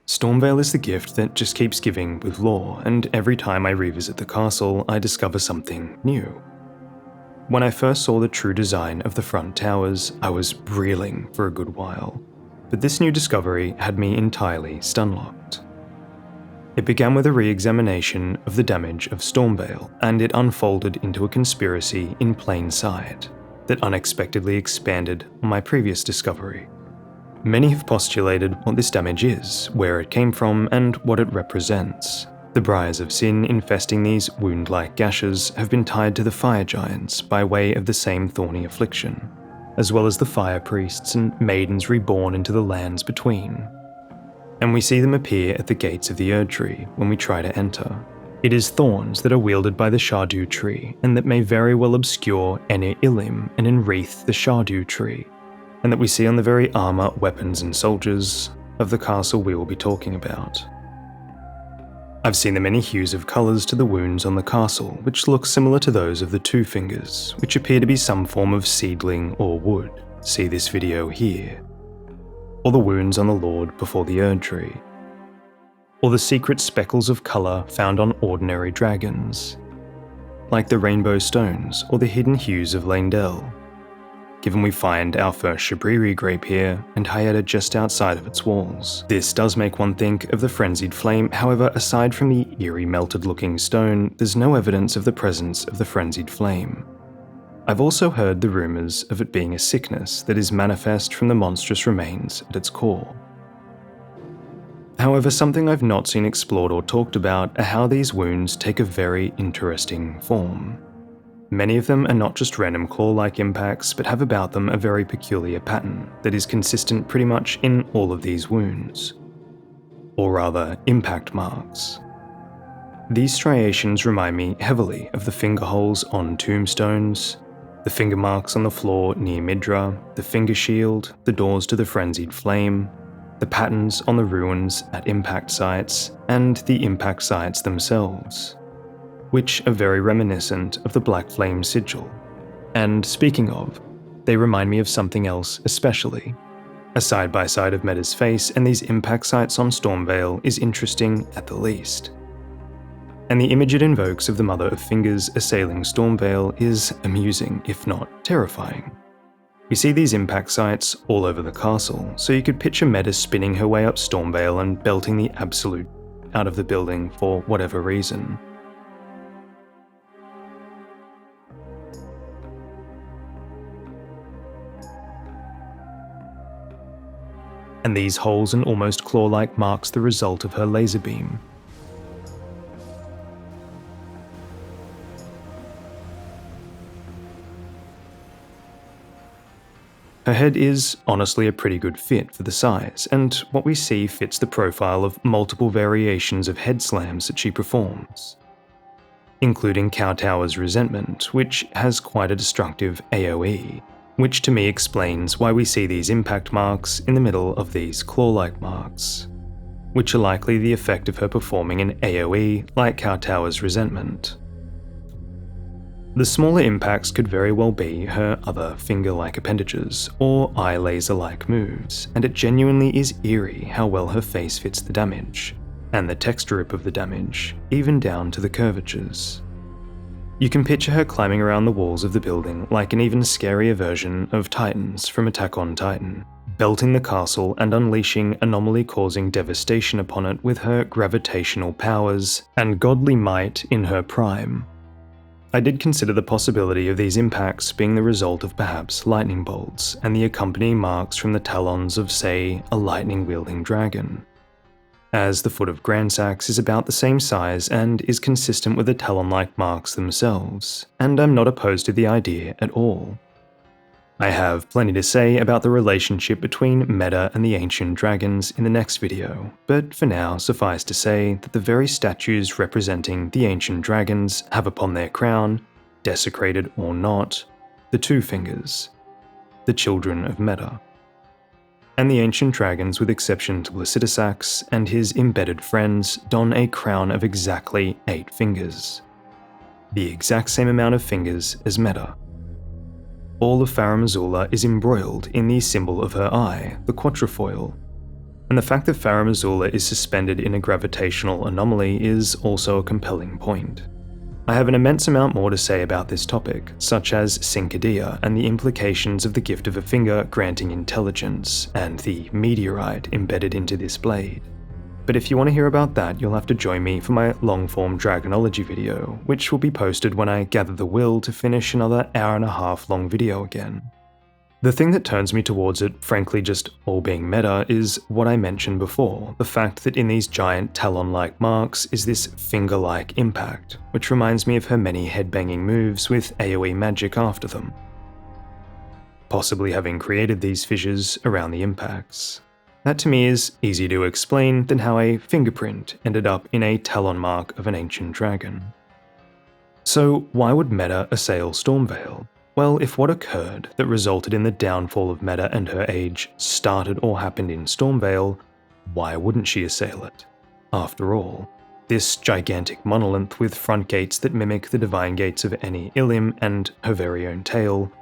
Stormveil is the gift that just keeps giving with lore, and every time I revisit the castle, I discover something new. When I first saw the true design of the front towers, I was reeling for a good while, but this new discovery had me entirely stun-locked. It began with a re-examination of the damage of Stormveil, and it unfolded into a conspiracy in plain sight that unexpectedly expanded on my previous discovery. Many have postulated what this damage is, where it came from, and what it represents. The briars of sin infesting these wound-like gashes have been tied to the fire giants by way of the same thorny affliction, as well as the fire priests and maidens reborn into the lands between. And we see them appear at the gates of the Erd Tree when we try to enter. It is thorns that are wielded by the Shardu tree, and that may very well obscure Ene Ilim and enwreath the Shardu tree, and that we see on the very armour, weapons and soldiers of the castle we will be talking about. I've seen the many hues of colours to the wounds on the castle, which look similar to those of the Two Fingers, which appear to be some form of seedling or wood. See this video here. Or the wounds on the Lord before the Erd Tree. Or the secret speckles of colour found on ordinary dragons, like the rainbow stones or the hidden hues of Leyndell. Given we find our first Shabriri grape here, and Hyetta just outside of its walls. This does make one think of the Frenzied Flame, however, aside from the eerie melted-looking stone, there's no evidence of the presence of the Frenzied Flame. I've also heard the rumours of it being a sickness that is manifest from the monstrous remains at its core. However, something I've not seen explored or talked about are how these wounds take a very interesting form. Many of them are not just random claw-like impacts, but have about them a very peculiar pattern that is consistent pretty much in all of these wounds. Or rather, impact marks. These striations remind me heavily of the finger holes on tombstones, the finger marks on the floor near Midra, the finger shield, the doors to the Frenzied Flame, the patterns on the ruins at impact sites, and the impact sites themselves, which are very reminiscent of the Black Flame sigil. And speaking of, they remind me of something else especially. A side-by-side of Metyr's face and these impact sites on Stormveil is interesting at the least. And the image it invokes of the Mother of Fingers assailing Stormveil is amusing, if not terrifying. We see these impact sites all over the castle, so you could picture Metyr spinning her way up Stormveil and belting the absolute out of the building for whatever reason. And these holes and almost claw-like marks the result of her laser beam. Her head is honestly a pretty good fit for the size, and what we see fits the profile of multiple variations of head slams that she performs, including Kowtower's Resentment, which has quite a destructive AoE, which to me explains why we see these impact marks in the middle of these claw-like marks, which are likely the effect of her performing an AoE like Kowtower's Resentment. The smaller impacts could very well be her other finger-like appendages, or eye laser-like moves, and it genuinely is eerie how well her face fits the damage, and the texture of the damage, even down to the curvatures. You can picture her climbing around the walls of the building like an even scarier version of Titans from Attack on Titan, belting the castle and unleashing anomaly-causing devastation upon it with her gravitational powers and godly might in her prime. I did consider the possibility of these impacts being the result of perhaps lightning bolts and the accompanying marks from the talons of, say, a lightning-wielding dragon, as the foot of Gransax is about the same size and is consistent with the talon-like marks themselves, and I'm not opposed to the idea at all. I have plenty to say about the relationship between Metyr and the ancient dragons in the next video, but for now suffice to say that the very statues representing the ancient dragons have upon their crown, desecrated or not, the Two Fingers, the children of Metyr. And the ancient dragons, with exception to Blasidisax and his embedded friends, don a crown of exactly 8 fingers, the exact same amount of fingers as Metyr. All of Farum Azula is embroiled in the symbol of her eye, the quatrefoil, and the fact that Farum Azula is suspended in a gravitational anomaly is also a compelling point. I have an immense amount more to say about this topic, such as Syncadea and the implications of the gift of a finger granting intelligence, and the meteorite embedded into this blade. But if you want to hear about that, you'll have to join me for my long-form Dragonology video, which will be posted when I gather the will to finish another hour-and-a-half long video again. The thing that turns me towards it, frankly just all being meta, is what I mentioned before, the fact that in these giant talon-like marks is this finger-like impact, which reminds me of her many headbanging moves with AoE magic after them, possibly having created these fissures around the impacts. That to me is easier to explain than how a fingerprint ended up in a talon mark of an ancient dragon. So why would Meta assail Stormveil? Well, if what occurred that resulted in the downfall of Meta and her age started or happened in Stormveil, why wouldn't she assail it? After all, this gigantic monolith with front gates that mimic the divine gates of Eni Ilim and her very own tail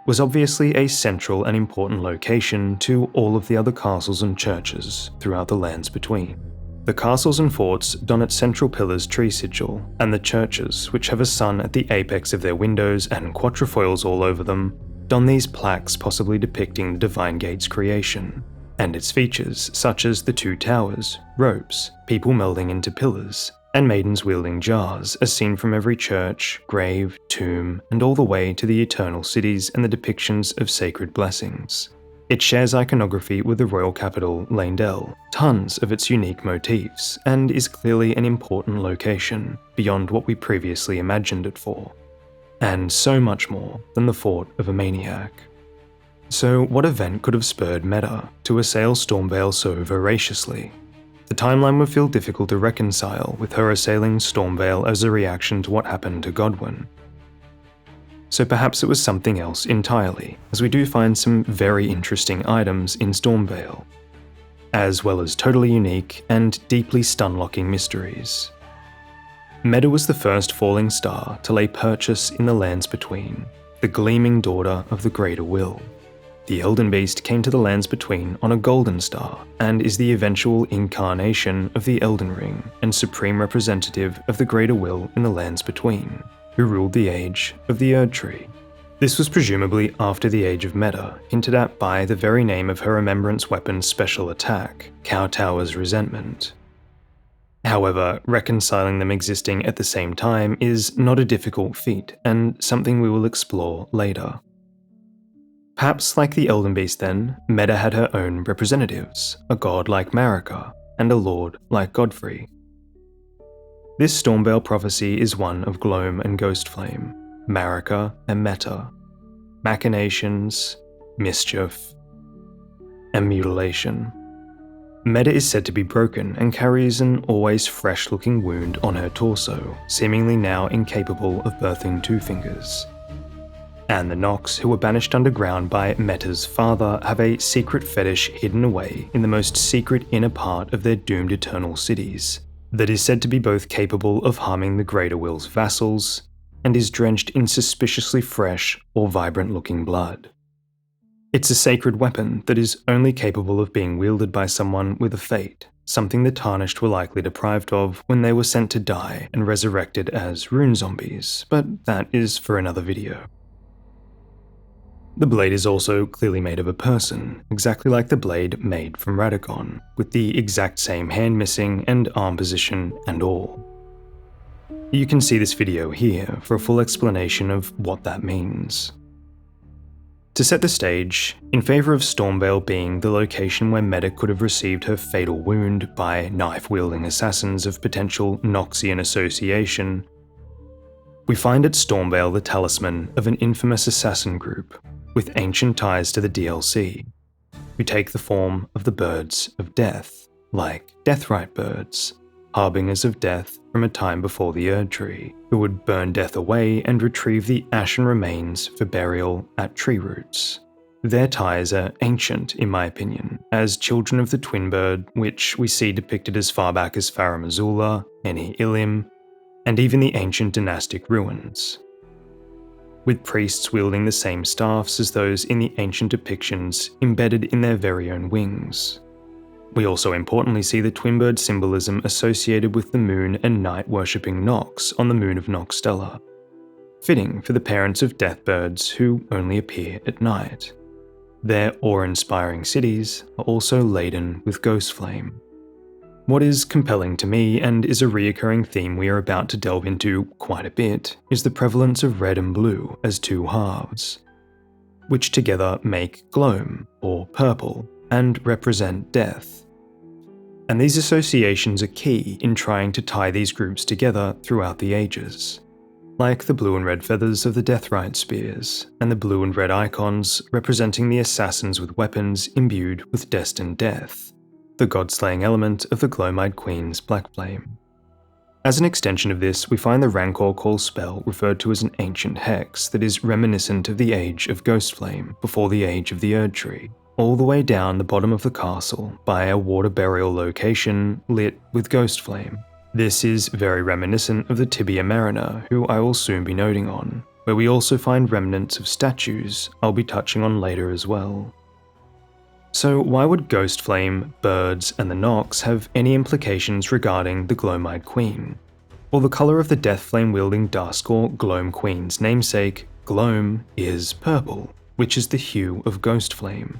was obviously a central and important location to all of the other castles and churches throughout the lands between. The castles and forts don its central pillar's tree sigil, and the churches, which have a sun at the apex of their windows and quatrefoils all over them, don these plaques possibly depicting the Divine Gate's creation, and its features such as the two towers, ropes, people melding into pillars, and maidens wielding jars as seen from every church, grave, tomb, and all the way to the eternal cities and the depictions of sacred blessings. It shares iconography with the royal capital, Leyndell, tons of its unique motifs, and is clearly an important location, beyond what we previously imagined it for. And so much more than the fort of a maniac. So what event could have spurred Meta to assail Stormveil so voraciously? The timeline would feel difficult to reconcile with her assailing Stormveil as a reaction to what happened to Godwyn. So perhaps it was something else entirely, as we do find some very interesting items in Stormveil, as well as totally unique and deeply stun-locking mysteries. Meta was the first falling star to lay purchase in the lands between, the gleaming daughter of the Greater Will. The Elden Beast came to the lands between on a golden star, and is the eventual incarnation of the Elden Ring and supreme representative of the Greater Will in the lands between, who ruled the age of the Erd Tree. This was presumably after the age of Meta, hinted at by the very name of her remembrance weapon's special attack, Kowtower's Resentment. However, reconciling them existing at the same time is not a difficult feat, and something we will explore later. Perhaps like the Elden Beast then, Meta had her own representatives, a god like Marika, and a lord like Godfrey. This Stormveil prophecy is one of Gloam and Ghostflame, Marika and Metyr, machinations, mischief, and mutilation. Meta is said to be broken and carries an always fresh-looking wound on her torso, seemingly now incapable of birthing two fingers. And the Nox, who were banished underground by Metyr's father, have a secret fetish hidden away in the most secret inner part of their doomed eternal cities, that is said to be both capable of harming the Greater Will's vassals, and is drenched in suspiciously fresh or vibrant-looking blood. It's a sacred weapon that is only capable of being wielded by someone with a fate, something the Tarnished were likely deprived of when they were sent to die and resurrected as rune zombies, but that is for another video. The blade is also clearly made of a person, exactly like the blade made from Radagon, with the exact same hand missing and arm position and all. You can see this video here for a full explanation of what that means. To set the stage, in favour of Stormveil being the location where Meta could have received her fatal wound by knife-wielding assassins of potential Noxian association, we find at Stormveil the talisman of an infamous assassin group with ancient ties to the DLC, who take the form of the Birds of Death, like Deathrite birds, harbingers of death from a time before the Erd Tree, who would burn death away and retrieve the ashen remains for burial at tree roots. Their ties are ancient, in my opinion, as children of the Twin Bird, which we see depicted as far back as Farum Azula, Eni Ilim, and even the ancient dynastic ruins, with priests wielding the same staffs as those in the ancient depictions embedded in their very own wings. We also importantly see the twin bird symbolism associated with the moon and night worshipping Nox on the moon of Noxstella, fitting for the parents of death birds who only appear at night. Their awe-inspiring cities are also laden with ghost flame. What is compelling to me, and is a reoccurring theme we are about to delve into quite a bit, is the prevalence of red and blue as two halves, which together make Gloam, or purple, and represent death. And these associations are key in trying to tie these groups together throughout the ages, like the blue and red feathers of the Deathrite spears, and the blue and red icons representing the assassins with weapons imbued with destined death, the god-slaying element of the Gloamide Queen's Black Flame. As an extension of this, we find the Rancor Call spell referred to as an ancient hex that is reminiscent of the age of Ghost Flame before the age of the Erd Tree, all the way down the bottom of the castle by a water burial location lit with Ghost Flame. This is very reminiscent of the Tibia Mariner, who I will soon be noting on, where we also find remnants of statues I'll be touching on later as well. So why would Ghost Flame, birds, and the Nox have any implications regarding the Gloamide Queen? Well, the colour of the Death Flame-wielding Dusk or Gloam Queen's namesake, Gloam, is purple, which is the hue of Ghost Flame.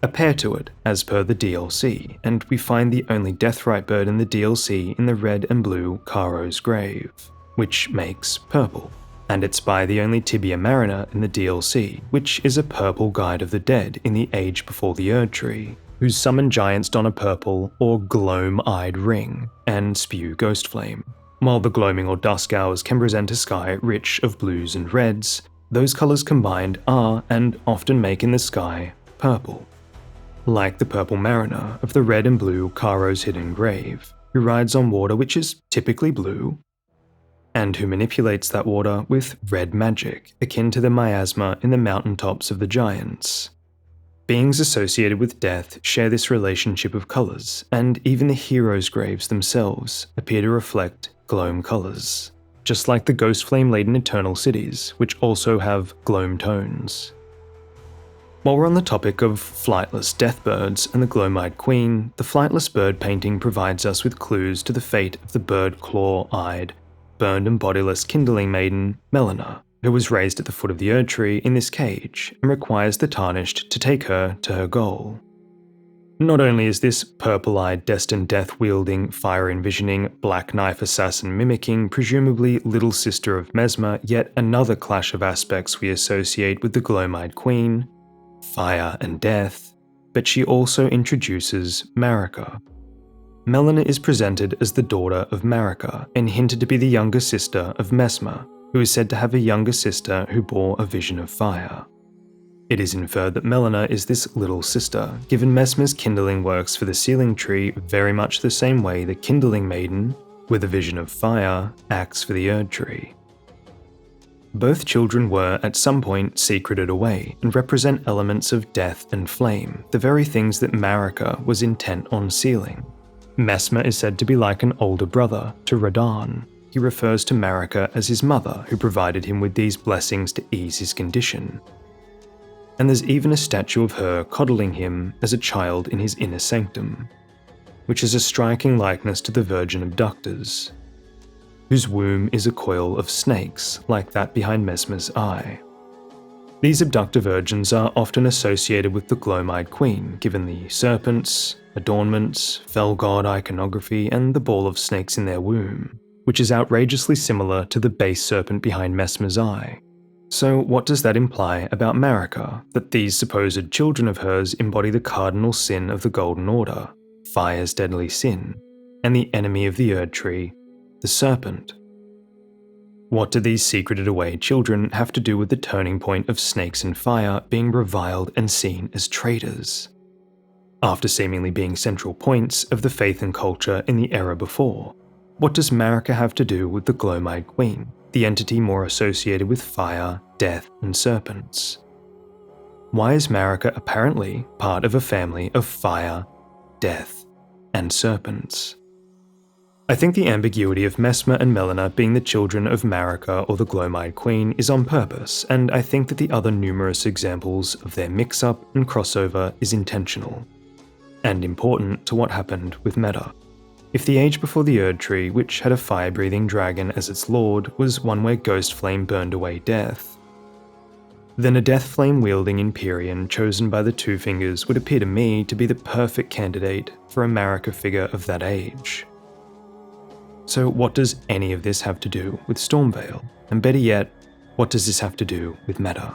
A pair to it, as per the DLC, and we find the only Deathrite bird in the DLC in the red and blue Caro's Grave, which makes purple. And it's by the only Tibia Mariner in the DLC, which is a purple guide of the dead in the age before the Erd Tree, whose summoned giants don a purple or gloam-eyed ring and spew ghost flame. While the gloaming or dusk hours can present a sky rich of blues and reds, those colours combined are, and often make in the sky, purple. Like the purple mariner of the red and blue Caro's Hidden Grave, who rides on water which is typically blue, and who manipulates that water with red magic, akin to the miasma in the mountaintops of the giants. Beings associated with death share this relationship of colours, and even the heroes' graves themselves appear to reflect Gloam colours, just like the ghost flame-laden eternal cities, which also have Gloam tones. While we're on the topic of flightless death birds and the Gloamide Queen, the flightless bird painting provides us with clues to the fate of the bird claw-eyed, burned and bodiless kindling maiden, Melina, who was raised at the foot of the Erd Tree in this cage and requires the Tarnished to take her to her goal. Not only is this purple-eyed destined death-wielding, fire-envisioning, black knife assassin mimicking, presumably little sister of Mesmer, yet another clash of aspects we associate with the Gloamide Queen, fire and death, but she also introduces Marika. Melina is presented as the daughter of Marika and hinted to be the younger sister of Mesmer, who is said to have a younger sister who bore a vision of fire. It is inferred that Melina is this little sister, given Mesmer's kindling works for the Sealing Tree very much the same way the Kindling Maiden, with a vision of fire, acts for the Erd Tree. Both children were, at some point, secreted away and represent elements of death and flame, the very things that Marika was intent on sealing. Mesmer is said to be like an older brother to Radagon. He refers to Marika as his mother, who provided him with these blessings to ease his condition. And there's even a statue of her coddling him as a child in his inner sanctum, which is a striking likeness to the virgin abductors, whose womb is a coil of snakes like that behind Mesmer's eye. These abductor virgins are often associated with the Gloamide Queen, given the serpents, adornments, fell god iconography, and the ball of snakes in their womb, which is outrageously similar to the base serpent behind Mesmer's eye. So what does that imply about Marika, that these supposed children of hers embody the cardinal sin of the Golden Order, fire's deadly sin, and the enemy of the Erd Tree, the serpent? What do these secreted away children have to do with the turning point of snakes and fire being reviled and seen as traitors, after seemingly being central points of the faith and culture in the era before? What does Marika have to do with the Gloamide Queen, the entity more associated with fire, death, and serpents? Why is Marika apparently part of a family of fire, death, and serpents? I think the ambiguity of Mesmer and Melina being the children of Marika or the Gloamide Queen is on purpose, and I think that the other numerous examples of their mix-up and crossover is intentional. and important to what happened with Metyr. If the age before the Erd Tree, which had a fire-breathing dragon as its lord, was one where Ghost Flame burned away death, then a death flame-wielding Empyrean chosen by the Two Fingers would appear to me to be the perfect candidate for a Marika figure of that age. So what does any of this have to do with Stormveil? And better yet, what does this have to do with Metyr?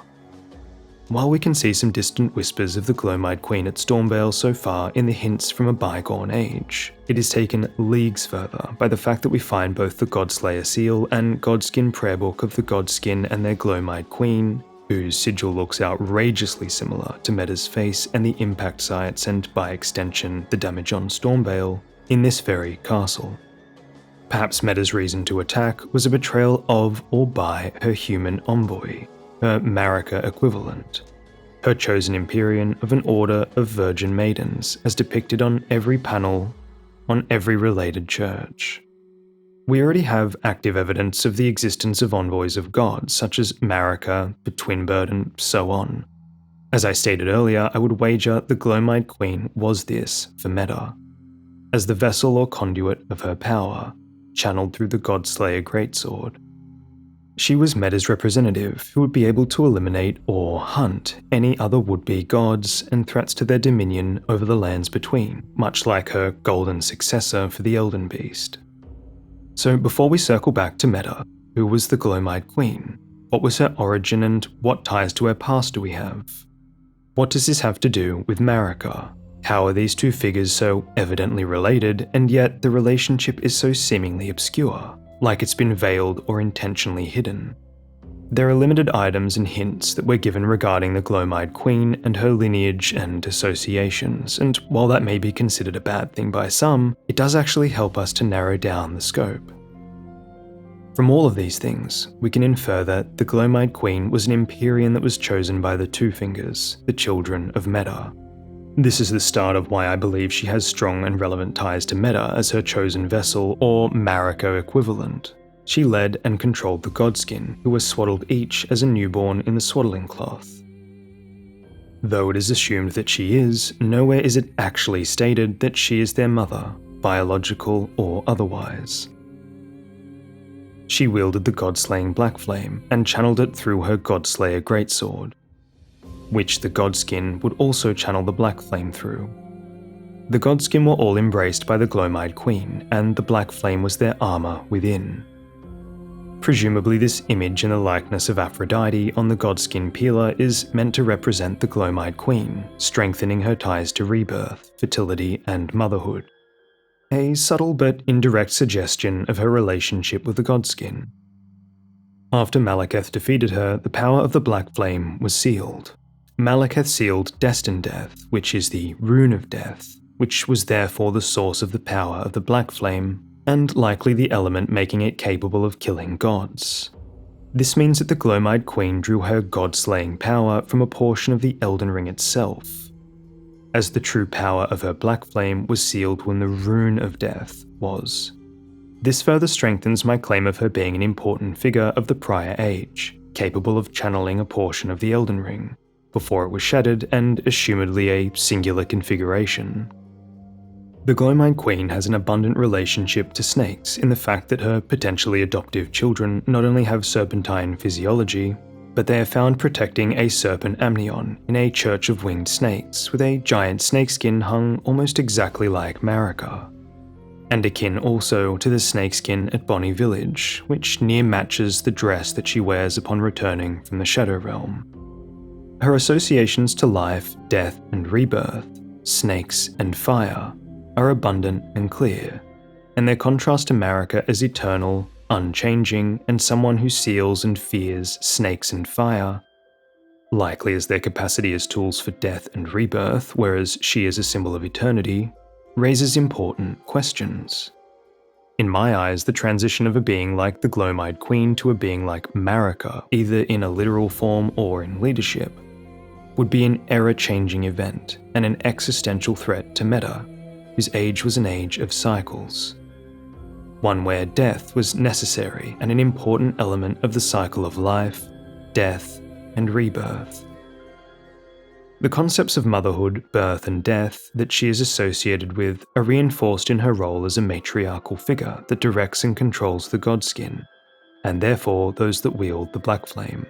While we can see some distant whispers of the Gloamite Queen at Stormveil so far in the hints from a bygone age, it is taken leagues further by the fact that we find both the Godslayer seal and Godskin prayerbook of the Godskin and their Gloamite Queen, whose sigil looks outrageously similar to Metyr's face and the impact sites and, by extension, the damage on Stormveil, in this very castle. Perhaps Metyr's reason to attack was a betrayal of or by her human envoy, her Marika equivalent, her chosen Empyrean of an order of virgin maidens as depicted on every panel, on every related church. We already have active evidence of the existence of envoys of gods such as Marika, the Twinbird, and so on. As I stated earlier, I would wager the Gloamite Queen was this for Metyr, as the vessel or conduit of her power, channeled through the Godslayer Greatsword. She was Metyr's representative who would be able to eliminate or hunt any other would-be gods and threats to their dominion over the lands between, much like her golden successor for the Elden Beast. So before we circle back to Metyr, who was the Gloamite Queen? What was her origin and what ties to her past do we have? What does this have to do with Marika? How are these two figures so evidently related, and yet the relationship is so seemingly obscure, like it's been veiled or intentionally hidden? There are limited items and hints that we're given regarding the Gloamite Queen and her lineage and associations, and while that may be considered a bad thing by some, it does actually help us to narrow down the scope. From all of these things, we can infer that the Gloamite Queen was an Empyrean that was chosen by the Two Fingers, the children of Metyr. This is the start of why I believe she has strong and relevant ties to Metyr as her chosen vessel or Marika equivalent. She led and controlled the Godskin, who were swaddled each as a newborn in the swaddling cloth. Though it is assumed that she is, nowhere is it actually stated that she is their mother, biological or otherwise. She wielded the god-slaying Black Flame and channeled it through her Godslayer Greatsword, which the Godskin would also channel the Black Flame through. The Godskin were all embraced by the Gloamite Queen, and the Black Flame was their armour within. Presumably this image in the likeness of Aphrodite on the Godskin peeler is meant to represent the Gloamite Queen, strengthening her ties to rebirth, fertility, and motherhood. A subtle but indirect suggestion of her relationship with the Godskin. After Malekith defeated her, the power of the Black Flame was sealed. Malekith sealed Destined Death, which is the Rune of Death, which was therefore the source of the power of the Black Flame, and likely the element making it capable of killing gods. This means that the Gloamite Queen drew her god-slaying power from a portion of the Elden Ring itself, as the true power of her Black Flame was sealed when the Rune of Death was. This further strengthens my claim of her being an important figure of the prior age, capable of channeling a portion of the Elden Ring, before it was shattered and assumedly a singular configuration. The Gloamite Queen has an abundant relationship to snakes in the fact that her potentially adoptive children not only have serpentine physiology, but they are found protecting a serpent amnion in a church of winged snakes with a giant snakeskin hung almost exactly like Marika, and akin also to the snakeskin at Bonny Village, which near matches the dress that she wears upon returning from the Shadow Realm. Her associations to life, death, and rebirth, snakes and fire, are abundant and clear, and their contrast to Marika as eternal, unchanging, and someone who seals and fears snakes and fire, likely as their capacity as tools for death and rebirth, whereas she is a symbol of eternity, raises important questions. In my eyes, the transition of a being like the Gloamite Queen to a being like Marika, either in a literal form or in leadership, would be an era-changing event and an existential threat to Metyr, whose age was an age of cycles. One where death was necessary and an important element of the cycle of life, death, and rebirth. The concepts of motherhood, birth, and death that she is associated with are reinforced in her role as a matriarchal figure that directs and controls the godskin, and therefore those that wield the black flame.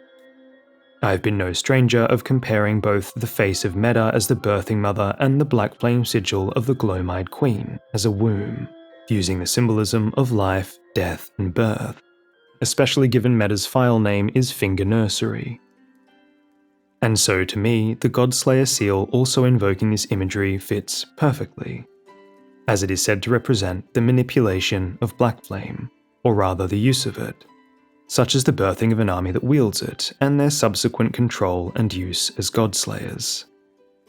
I have been no stranger of comparing both the face of Metyr as the birthing mother and the black flame sigil of the Gloam-eyed queen as a womb, fusing the symbolism of life, death, and birth, especially given Metyr's file name is Finger Nursery. And so to me, the Godslayer seal also invoking this imagery fits perfectly, as it is said to represent the manipulation of black flame, or rather the use of it, such as the birthing of an army that wields it, and their subsequent control and use as Godslayers.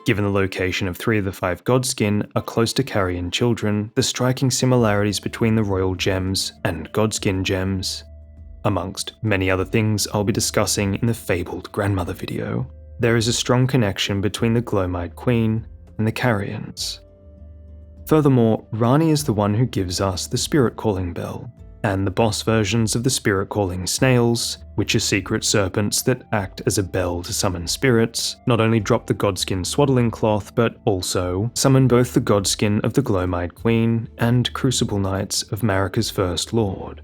Given the location of 3 of the 5 Godskin are close to Carrion children, the striking similarities between the royal gems and Godskin gems, amongst many other things I'll be discussing in the fabled grandmother video, there is a strong connection between the Gloam-eyed queen and the Carrions. Furthermore, Rani is the one who gives us the spirit calling bell, and the boss versions of the spirit calling snails, which are secret serpents that act as a bell to summon spirits, not only drop the Godskin swaddling cloth, but also summon both the Godskin of the Gloam-eyed queen and Crucible Knights of Marika's First Lord,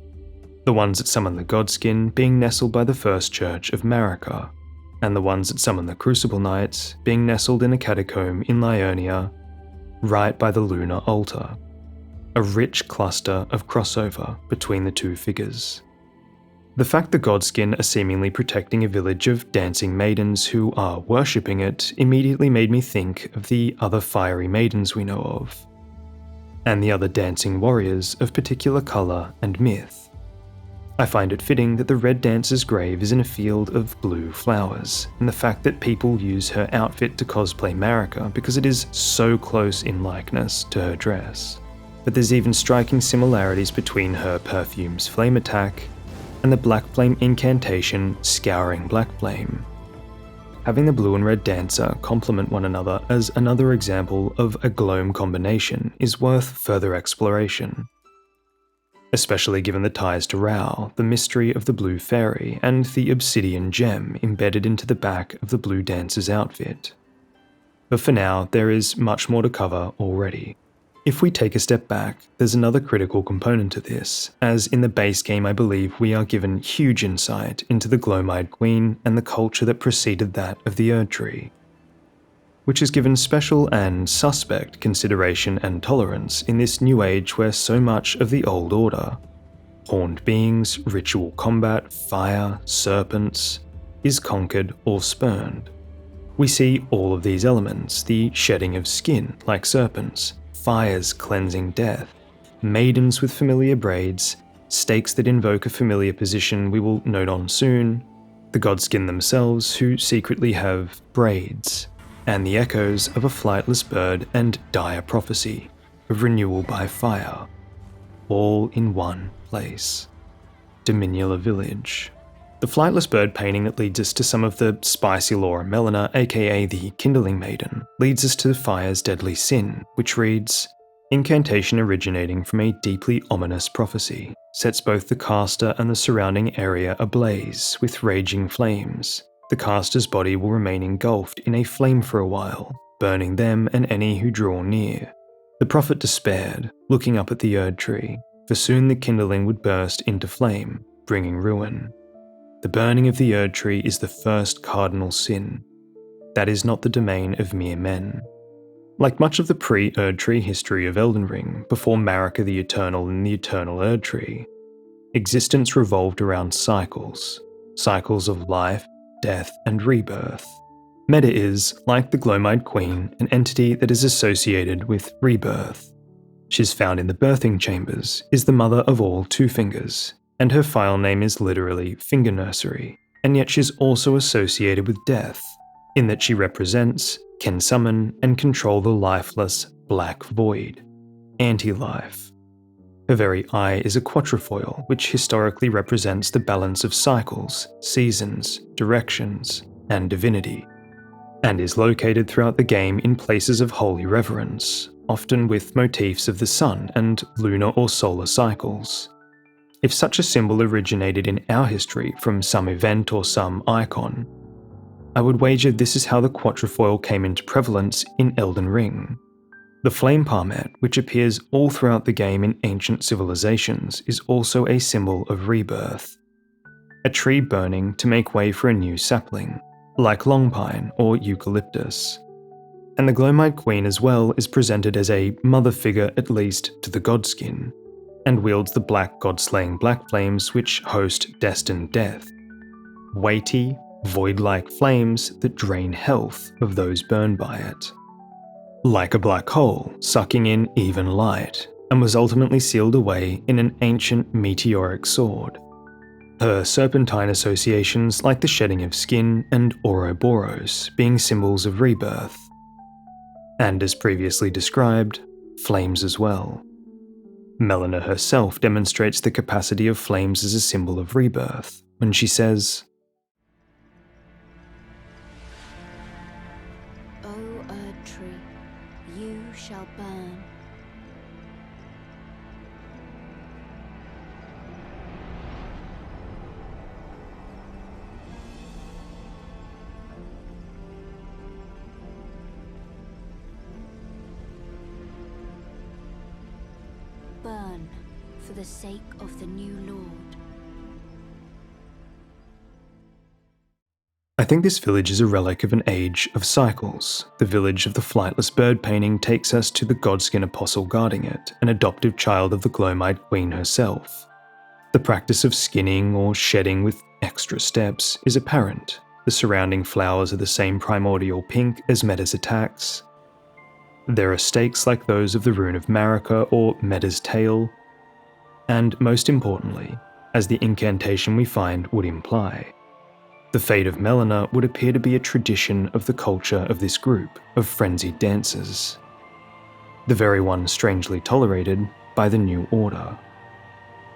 the ones that summon the Godskin being nestled by the First Church of Marika, and the ones that summon the Crucible Knights being nestled in a catacomb in Liurnia, right by the lunar altar. A rich cluster of crossover between the two figures. The fact the Godskin are seemingly protecting a village of dancing maidens who are worshipping it immediately made me think of the other fiery maidens we know of, and the other dancing warriors of particular colour and myth. I find it fitting that the Red Dancer's grave is in a field of blue flowers, and the fact that people use her outfit to cosplay Marika because it is so close in likeness to her dress. But there's even striking similarities between her perfume's flame attack and the black flame incantation Scouring Black Flame. Having the blue and red dancer complement one another as another example of a Gloam combination is worth further exploration, especially given the ties to Rao, the mystery of the blue fairy, and the obsidian gem embedded into the back of the blue dancer's outfit. But for now, there is much more to cover already. If we take a step back, there's another critical component to this, as in the base game I believe we are given huge insight into the Gloam-eyed Queen and the culture that preceded that of the Erd Tree, which is given special and suspect consideration and tolerance in this new age where so much of the old order, horned beings, ritual combat, fire, serpents, is conquered or spurned. We see all of these elements, the shedding of skin like serpents, fires cleansing death, maidens with familiar braids, stakes that invoke a familiar position we will note on soon, the Godskin themselves who secretly have braids, and the echoes of a flightless bird and dire prophecy of renewal by fire, all in one place. Dominula Village. The flightless bird painting that leads us to some of the spicy lore of Melina, aka the Kindling Maiden, leads us to fire's deadly sin, which reads, incantation originating from a deeply ominous prophecy, sets both the caster and the surrounding area ablaze with raging flames. The caster's body will remain engulfed in a flame for a while, burning them and any who draw near. The prophet despaired, looking up at the Erd Tree, for soon the kindling would burst into flame, bringing ruin. The burning of the Erd Tree is the first cardinal sin. That is not the domain of mere men. Like much of the pre-Erd Tree history of Elden Ring, before Marika the Eternal and the Eternal Erd Tree, existence revolved around cycles of life, death, and rebirth. Metyr is, like the Gloam-eyed Queen, an entity that is associated with rebirth. She's found in the birthing chambers, is the mother of all Two Fingers, and her file name is literally Finger Nursery, and yet she's also associated with death, in that she represents, can summon, and control the lifeless black void, anti-life. Her very eye is a quatrefoil, which historically represents the balance of cycles, seasons, directions, and divinity, and is located throughout the game in places of holy reverence, often with motifs of the sun and lunar or solar cycles. If such a symbol originated in our history from some event or some icon, I would wager this is how the quatrefoil came into prevalence in Elden Ring. The flame palmet, which appears all throughout the game in ancient civilizations, is also a symbol of rebirth. A tree burning to make way for a new sapling, like long pine or eucalyptus. And the Gloamite Queen as well is presented as a mother figure, at least to the godskin, and wields the black god-slaying black flames which host destined death. Weighty, void-like flames that drain health of those burned by it. Like a black hole, sucking in even light, and was ultimately sealed away in an ancient meteoric sword. Her serpentine associations like the shedding of skin and Ouroboros being symbols of rebirth. And as previously described, flames as well. Melina herself demonstrates the capacity of flames as a symbol of rebirth when she says, "O Erd tree, you shall burn. Burn for the sake of the new Lord." I think this village is a relic of an age of cycles. The village of the flightless bird painting takes us to the godskin apostle guarding it, an adoptive child of the Gloamite Queen herself. The practice of skinning or shedding with extra steps is apparent. The surrounding flowers are the same primordial pink as Metyr's attacks. There are stakes like those of the Rune of Marika or Metyr's tail, and most importantly, as the incantation we find would imply, the fate of Melina would appear to be a tradition of the culture of this group of frenzied dancers. The very one strangely tolerated by the New Order.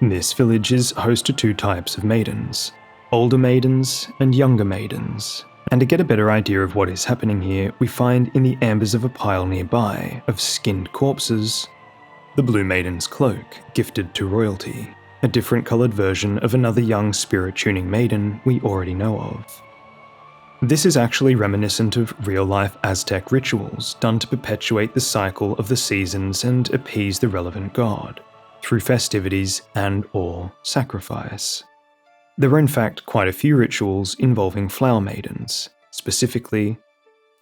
This village is host to two types of maidens, older maidens and younger maidens, and to get a better idea of what is happening here, we find in the embers of a pile nearby of skinned corpses, the Blue Maiden's cloak, gifted to royalty, a different coloured version of another young spirit-tuning maiden we already know of. This is actually reminiscent of real-life Aztec rituals done to perpetuate the cycle of the seasons and appease the relevant god, through festivities and/or sacrifice. There were in fact quite a few rituals involving flower maidens. Specifically,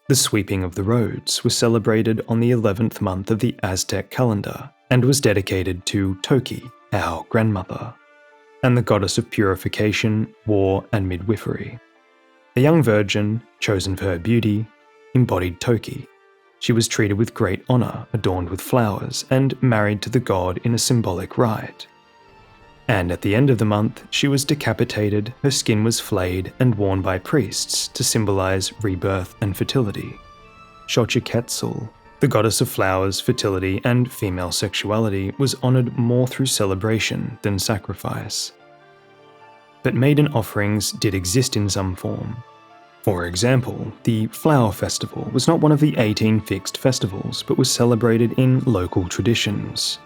the sweeping of the roads was celebrated on the 11th month of the Aztec calendar and was dedicated to Toki, our grandmother, and the goddess of purification, war, and midwifery. A young virgin, chosen for her beauty, embodied Toki. She was treated with great honour, adorned with flowers, and married to the god in a symbolic rite. And at the end of the month, she was decapitated, her skin was flayed and worn by priests to symbolize rebirth and fertility. Xochiquetzal, the goddess of flowers, fertility, and female sexuality, was honored more through celebration than sacrifice. But maiden offerings did exist in some form. For example, the Flower Festival was not one of the 18 fixed festivals, but was celebrated in local traditions.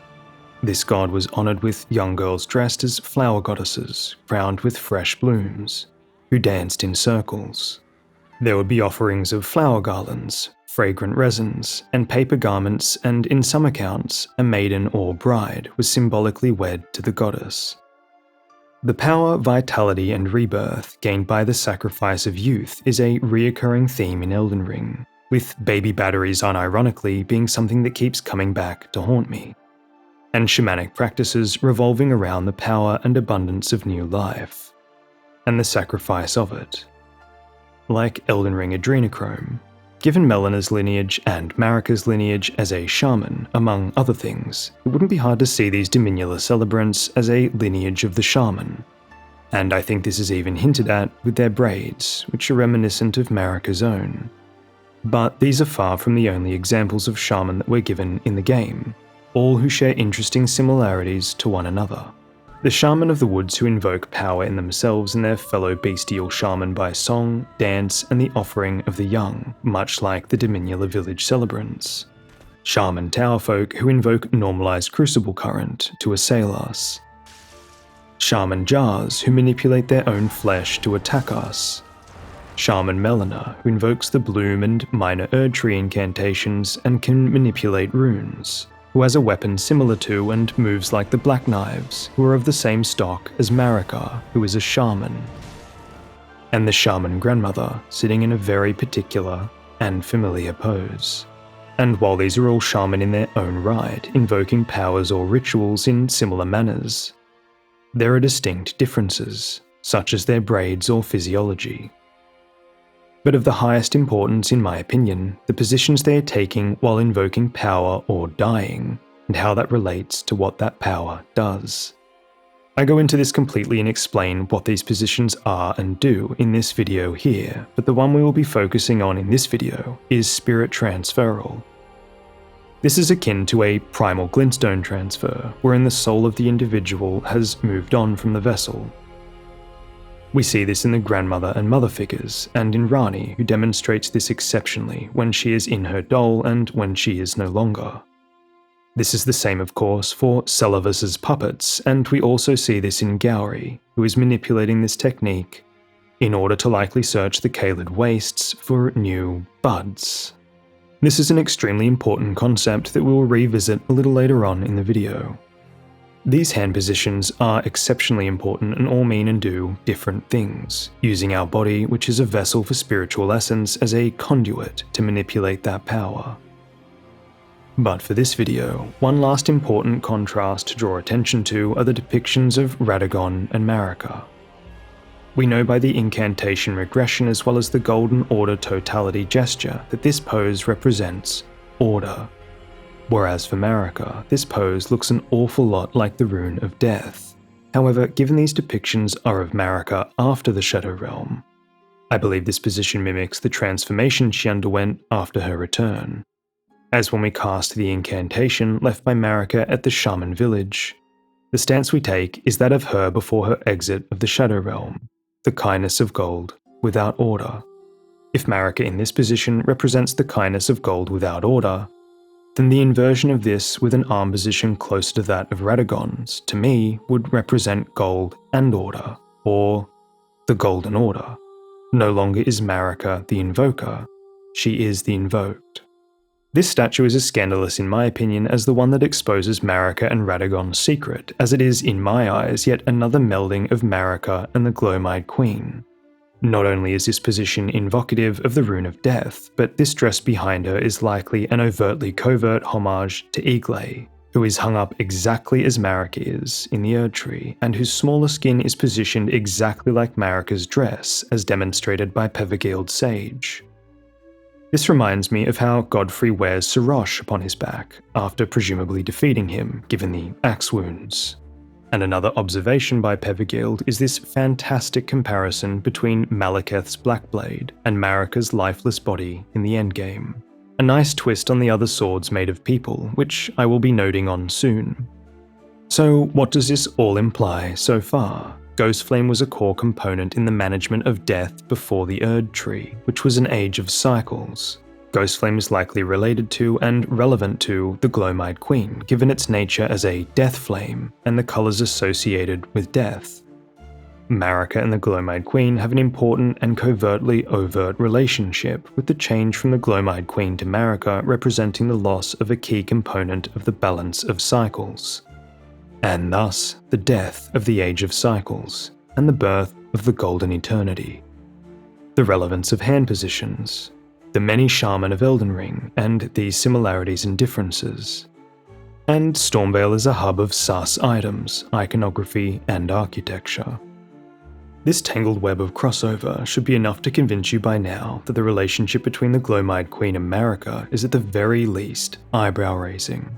This god was honoured with young girls dressed as flower goddesses, crowned with fresh blooms, who danced in circles. There would be offerings of flower garlands, fragrant resins, and paper garments, and in some accounts, a maiden or bride was symbolically wed to the goddess. The power, vitality, and rebirth gained by the sacrifice of youth is a reoccurring theme in Elden Ring, with baby batteries unironically being something that keeps coming back to haunt me, and shamanic practices revolving around the power and abundance of new life, and the sacrifice of it. Like Elden Ring Adrenochrome, given Melina's lineage and Marika's lineage as a shaman, among other things, it wouldn't be hard to see these diminular celebrants as a lineage of the shaman. And I think this is even hinted at with their braids, which are reminiscent of Marika's own. But these are far from the only examples of shaman that we're given in the game, all who share interesting similarities to one another. The shaman of the woods who invoke power in themselves and their fellow bestial shaman by song, dance, and the offering of the young, much like the diminular village celebrants. Shaman tower folk who invoke normalized crucible current to assail us. Shaman jars who manipulate their own flesh to attack us. Shaman Melina, who invokes the Bloom and minor Erdtree incantations and can manipulate runes, who has a weapon similar to and moves like the Black Knives, who are of the same stock as Marika, who is a shaman. And the Shaman Grandmother, sitting in a very particular and familiar pose. And while these are all shaman in their own right, invoking powers or rituals in similar manners, there are distinct differences, such as their braids or physiology. But of the highest importance in my opinion, the positions they are taking while invoking power or dying, and how that relates to what that power does. I go into this completely and explain what these positions are and do in this video here, but the one we will be focusing on in this video is Spirit Transferal. This is akin to a primal glintstone transfer, wherein the soul of the individual has moved on from the vessel. We see this in the grandmother and mother figures, and in Rani, who demonstrates this exceptionally when she is in her doll and when she is no longer. This is the same, of course, for Celavus's puppets, and we also see this in Gowry, who is manipulating this technique in order to likely search the Caelid wastes for new buds. This is an extremely important concept that we will revisit a little later on in the video. These hand positions are exceptionally important and all mean and do different things, using our body, which is a vessel for spiritual essence, as a conduit to manipulate that power. But for this video, one last important contrast to draw attention to are the depictions of Radagon and Marika. We know by the incantation regression as well as the Golden Order totality gesture that this pose represents order. Whereas for Marika, this pose looks an awful lot like the Rune of Death. However, given these depictions are of Marika after the Shadow Realm, I believe this position mimics the transformation she underwent after her return. As when we cast the incantation left by Marika at the Shaman village, the stance we take is that of her before her exit of the Shadow Realm, the kindness of gold without order. If Marika in this position represents the kindness of gold without order, then the inversion of this with an arm position closer to that of Radagon's, to me, would represent gold and order, or the Golden Order. No longer is Marika the invoker, she is the invoked. This statue is as scandalous in my opinion as the one that exposes Marika and Radagon's secret, as it is in my eyes yet another melding of Marika and the Gloam-eyed Queen. Not only is this position invocative of the Rune of Death, but this dress behind her is likely an overtly covert homage to Eagle, who is hung up exactly as Marika is in the Erdtree, and whose smaller skin is positioned exactly like Marika's dress, as demonstrated by Pevigeild Sage. This reminds me of how Godfrey wears Sarosh upon his back, after presumably defeating him, given the axe wounds. And another observation by Pevigeild is this fantastic comparison between Malekith's Blackblade and Marika's lifeless body in the endgame. A nice twist on the other swords made of people, which I will be noting on soon. So what does this all imply so far? Ghostflame was a core component in the management of death before the Erdtree, which was an age of cycles. Ghostflame is likely related to and relevant to the Gloam-eyed Queen, given its nature as a death flame and the colours associated with death. Marika and the Gloam-eyed Queen have an important and covertly overt relationship, with the change from the Gloam-eyed Queen to Marika representing the loss of a key component of the balance of cycles, and thus the death of the Age of Cycles and the birth of the Golden Eternity. The relevance of hand positions, the many shaman of Elden Ring, and these similarities and differences. And Stormveil is a hub of sus items, iconography, and architecture. This tangled web of crossover should be enough to convince you by now that the relationship between the Gloam-eyed Queen and Marika is at the very least eyebrow-raising.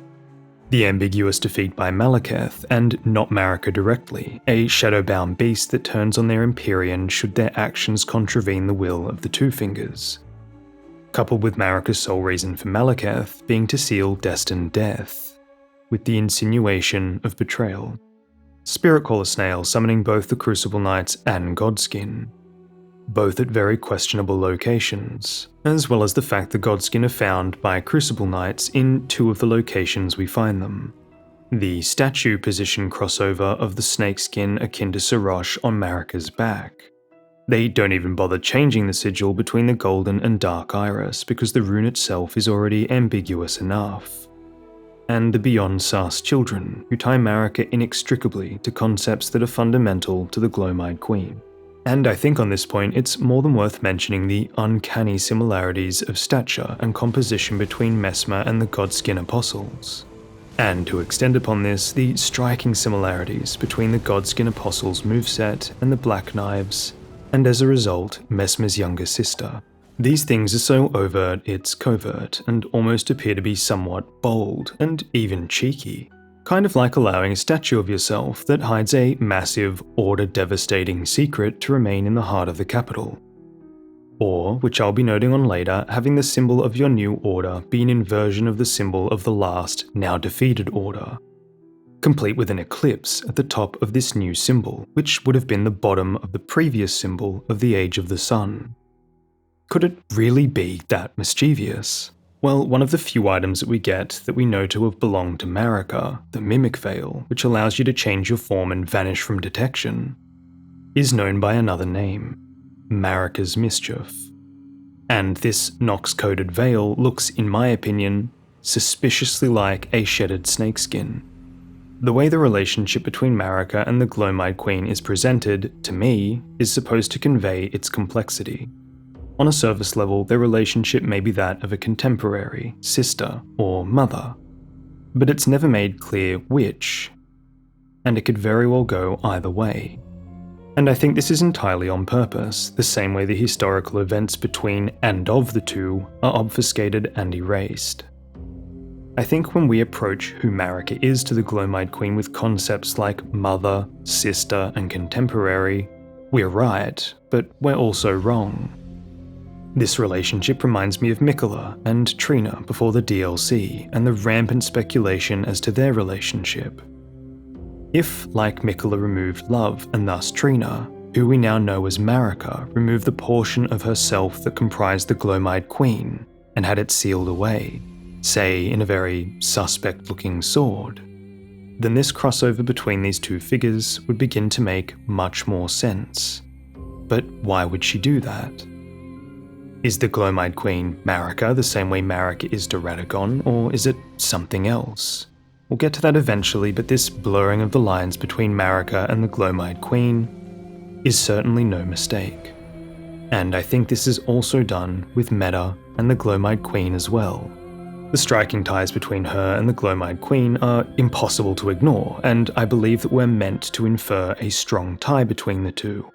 The ambiguous defeat by Malekith, and not Marika directly, a shadow-bound beast that turns on their Empyrean should their actions contravene the will of the Two Fingers, coupled with Marika's sole reason for Malekith being to seal destined death, with the insinuation of betrayal. Spirit Caller Snail summoning both the Crucible Knights and Godskin, both at very questionable locations, as well as the fact the Godskin are found by Crucible Knights in two of the locations we find them. The statue position crossover of the snakeskin akin to Sarosh on Marika's back. They don't even bother changing the sigil between the golden and dark iris because the rune itself is already ambiguous enough. And the Beyond Sus children, who tie Marika inextricably to concepts that are fundamental to the Gloamide Queen. And I think on this point it's more than worth mentioning the uncanny similarities of stature and composition between Messmer and the Godskin Apostles. And to extend upon this, the striking similarities between the Godskin Apostles' moveset and the Black Knives, and as a result, Messmer's younger sister. These things are so overt it's covert, and almost appear to be somewhat bold, and even cheeky. Kind of like allowing a statue of yourself that hides a massive, order-devastating secret to remain in the heart of the capital. Or, which I'll be noting on later, having the symbol of your new order be an inversion of the symbol of the last, now defeated order, complete with an eclipse at the top of this new symbol, which would have been the bottom of the previous symbol of the Age of the Sun. Could it really be that mischievous? Well, one of the few items that we get that we know to have belonged to Marika, the Mimic Veil, which allows you to change your form and vanish from detection, is known by another name, Marika's Mischief. And this Nox-coated veil looks, in my opinion, suspiciously like a shedded snakeskin. The way the relationship between Marika and the Gloamide Queen is presented, to me, is supposed to convey its complexity. On a surface level, their relationship may be that of a contemporary, sister, or mother, but it's never made clear which, and it could very well go either way. And I think this is entirely on purpose, the same way the historical events between and of the two are obfuscated and erased. I think when we approach who Marika is to the Gloamide Queen with concepts like mother, sister, and contemporary, we're right, but we're also wrong. This relationship reminds me of Miquella and Trina before the DLC, and the rampant speculation as to their relationship. If, like Miquella removed love and thus Trina, who we now know as Marika removed the portion of herself that comprised the Gloamide Queen and had it sealed away, say in a very suspect-looking sword, then this crossover between these two figures would begin to make much more sense. But why would she do that? Is the Gloamide Queen Marika the same way Marika is to Radagon, or is it something else? We'll get to that eventually, but this blurring of the lines between Marika and the Gloamide Queen is certainly no mistake. And I think this is also done with Metyr and the Gloamide Queen as well. The striking ties between her and the Gloamide Queen are impossible to ignore, and I believe that we're meant to infer a strong tie between the two.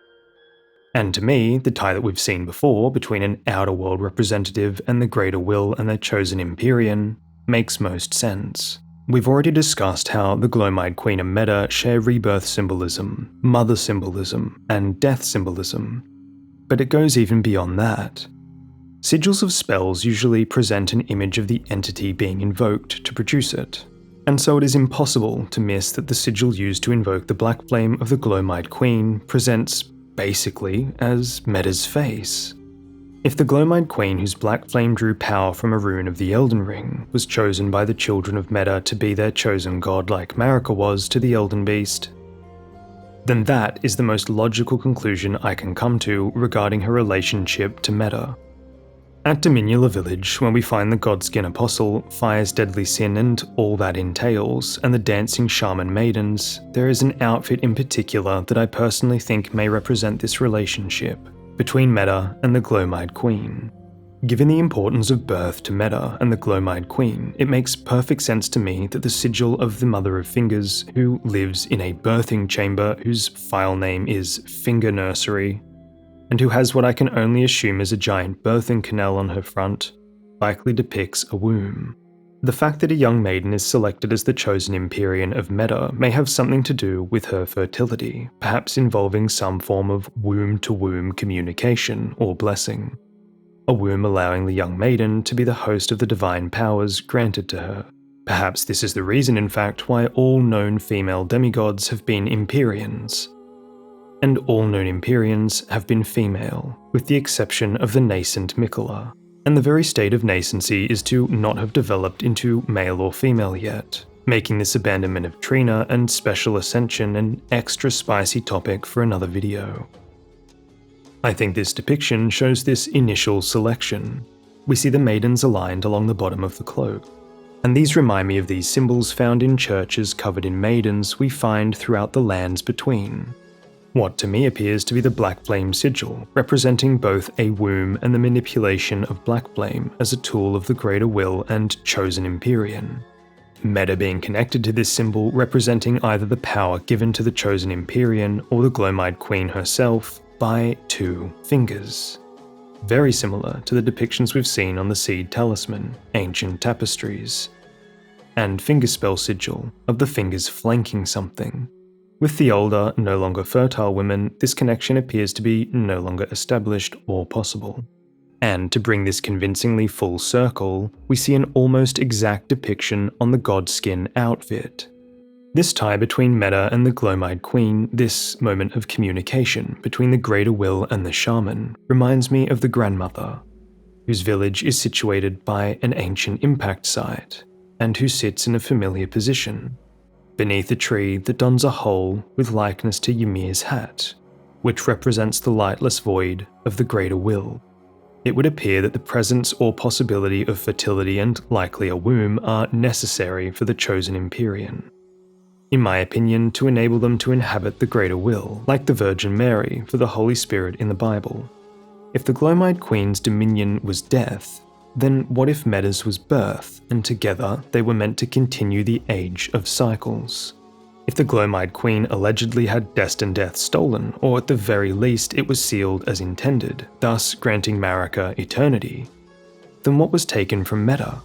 And to me, the tie that we've seen before between an outer world representative and the Greater Will and their chosen Empyrean makes most sense. We've already discussed how the Gloamide Queen and Metyr share rebirth symbolism, mother symbolism, and death symbolism, but it goes even beyond that. Sigils of spells usually present an image of the entity being invoked to produce it, and so it is impossible to miss that the sigil used to invoke the black flame of the Gloamide Queen presents basically as Metyr's face. If the Gloamide Queen whose black flame drew power from a rune of the Elden Ring was chosen by the children of Metyr to be their chosen god like Marika was to the Elden Beast, then that is the most logical conclusion I can come to regarding her relationship to Metyr. At Dominula Village, when we find the Godskin Apostle, Fire's deadly sin and all that entails, and the dancing shaman maidens, there is an outfit in particular that I personally think may represent this relationship between Metyr and the Gloamide Queen. Given the importance of birth to Metyr and the Gloamide Queen, it makes perfect sense to me that the sigil of the Mother of Fingers, who lives in a birthing chamber whose file name is Finger Nursery, and who has what I can only assume is a giant birthing canal on her front, likely depicts a womb. The fact that a young maiden is selected as the chosen Empyrean of Metyr may have something to do with her fertility, perhaps involving some form of womb-to-womb communication or blessing. A womb allowing the young maiden to be the host of the divine powers granted to her. Perhaps this is the reason, in fact, why all known female demigods have been Empyreans, and all known Empyreans have been female, with the exception of the nascent Miquella. And the very state of nascency is to not have developed into male or female yet, making this abandonment of Trina and special ascension an extra spicy topic for another video. I think this depiction shows this initial selection. We see the maidens aligned along the bottom of the cloak, and these remind me of these symbols found in churches covered in maidens we find throughout the lands between. What to me appears to be the Black Flame sigil, representing both a womb and the manipulation of Black Flame as a tool of the Greater Will and Chosen Empyrean. Metyr being connected to this symbol representing either the power given to the Chosen Empyrean or the Gloamide Queen herself by 2 fingers. Very similar to the depictions we've seen on the Seed Talisman, ancient tapestries, and Fingerspell sigil of the fingers flanking something. With the older, no longer fertile women, this connection appears to be no longer established or possible. And to bring this convincingly full circle, we see an almost exact depiction on the Godskin outfit. This tie between Metyr and the Gloamide Queen, this moment of communication between the Greater Will and the Shaman, reminds me of the Grandmother, whose village is situated by an ancient impact site, and who sits in a familiar position, beneath a tree that dons a hole with likeness to Ymir's hat, which represents the lightless void of the Greater Will. It would appear that the presence or possibility of fertility and likely a womb are necessary for the Chosen Empyrean. In my opinion, to enable them to inhabit the Greater Will, like the Virgin Mary for the Holy Spirit in the Bible. If the Gloamide Queen's dominion was death, then what if Metyr's was birth, and together they were meant to continue the Age of Cycles? If the Gloamide Queen allegedly had destined death stolen, or at the very least it was sealed as intended, thus granting Marika eternity, then what was taken from Metyr?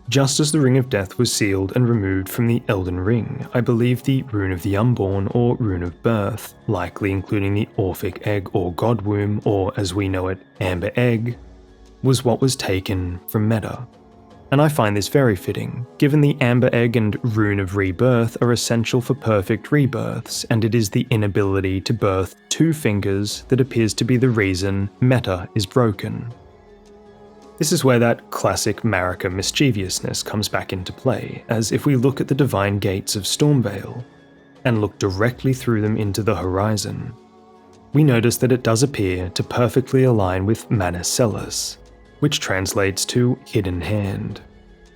Just as the Ring of Death was sealed and removed from the Elden Ring, I believe the Rune of the Unborn or Rune of Birth, likely including the Orphic Egg or God Womb, or as we know it, Amber Egg, was what was taken from Metyr. And I find this very fitting, given the Amber Egg and Rune of Rebirth are essential for perfect rebirths, and it is the inability to birth 2 fingers that appears to be the reason Metyr is broken. This is where that classic Marika mischievousness comes back into play, as if we look at the divine gates of Stormveil, and look directly through them into the horizon, we notice that it does appear to perfectly align with Manus Celis, which translates to Hidden Hand,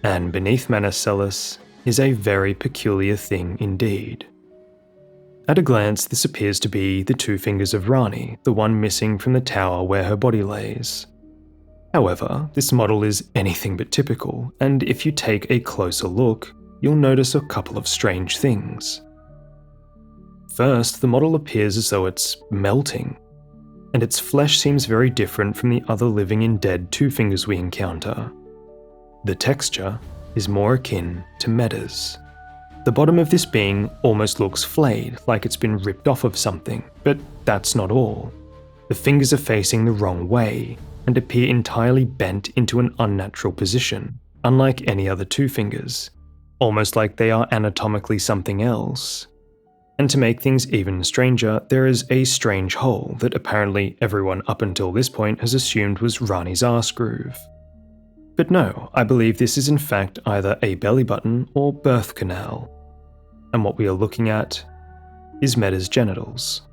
and beneath Manus Celis is a very peculiar thing indeed. At a glance, this appears to be the 2 fingers of Rani, the one missing from the tower where her body lays. However, this model is anything but typical, and if you take a closer look, you'll notice a couple of strange things. First, the model appears as though it's melting, and its flesh seems very different from the other living and dead 2 fingers we encounter. The texture is more akin to Metyr's. The bottom of this being almost looks flayed, like it's been ripped off of something, but that's not all. The fingers are facing the wrong way, and appear entirely bent into an unnatural position, unlike any other 2 fingers, almost like they are anatomically something else. And to make things even stranger, there is a strange hole that apparently everyone up until this point has assumed was Rani's arse groove. But no, I believe this is in fact either a belly button or birth canal. And what we are looking at is Metyr's genitals.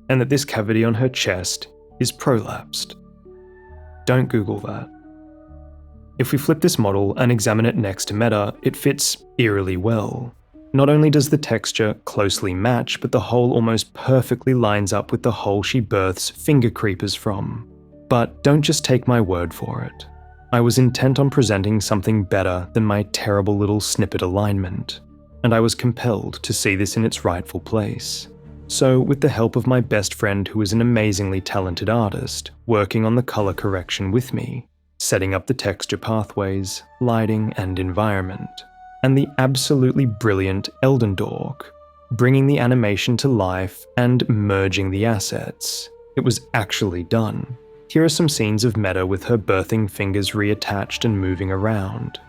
And that this cavity on her chest is prolapsed. Don't Google that. If we flip this model and examine it next to Metyr, it fits eerily well. Not only does the texture closely match, but the hole almost perfectly lines up with the hole she births finger creepers from. But don't just take my word for it. I was intent on presenting something better than my terrible little snippet alignment, and I was compelled to see this in its rightful place. So, with the help of my best friend who is an amazingly talented artist, working on the color correction with me, setting up the texture pathways, lighting and environment, and the absolutely brilliant Elden dorK, bringing the animation to life and merging the assets, it was actually done. Here are some scenes of Metyr with her birthing fingers reattached and moving around.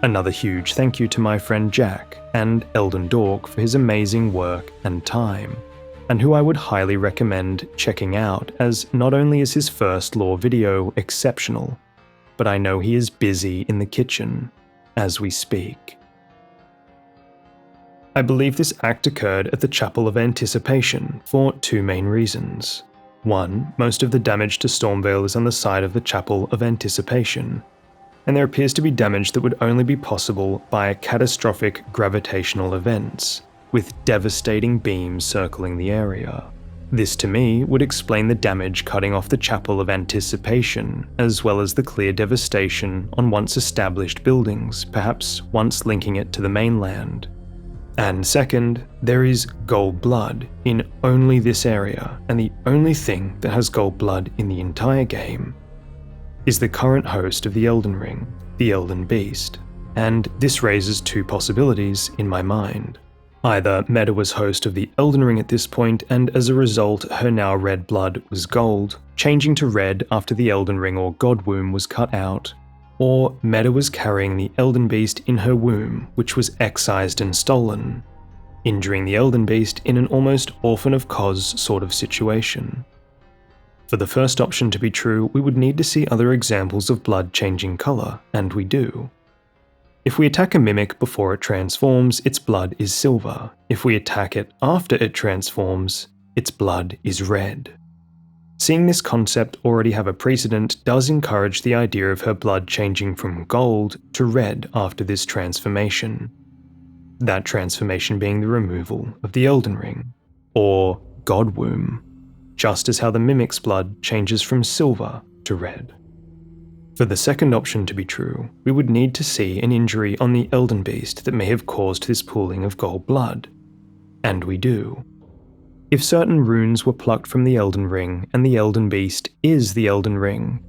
Another huge thank you to my friend Jack and Elden dorK for his amazing work and time, and who I would highly recommend checking out, as not only is his first lore video exceptional, but I know he is busy in the kitchen as we speak. I believe this act occurred at the Chapel of Anticipation for two main reasons. One, most of the damage to Stormveil is on the side of the Chapel of Anticipation, and there appears to be damage that would only be possible by catastrophic gravitational events, with devastating beams circling the area. This to me would explain the damage cutting off the Chapel of Anticipation, as well as the clear devastation on once established buildings, perhaps once linking it to the mainland. And second, there is gold blood in only this area, and the only thing that has gold blood in the entire game is the current host of the Elden Ring, the Elden Beast, and this raises two possibilities in my mind. Either Metyr was host of the Elden Ring at this point, and as a result her now red blood was gold, changing to red after the Elden Ring or God Womb was cut out, or Metyr was carrying the Elden Beast in her womb, which was excised and stolen, injuring the Elden Beast in an almost Orphan of Kos sort of situation. For the first option to be true, we would need to see other examples of blood changing colour, and we do. If we attack a mimic before it transforms, its blood is silver. If we attack it after it transforms, its blood is red. Seeing this concept already have a precedent does encourage the idea of her blood changing from gold to red after this transformation. That transformation being the removal of the Elden Ring, or God Womb, just as how the mimic's blood changes from silver to red. For the second option to be true, we would need to see an injury on the Elden Beast that may have caused this pooling of gold blood. And we do. If certain runes were plucked from the Elden Ring and the Elden Beast is the Elden Ring,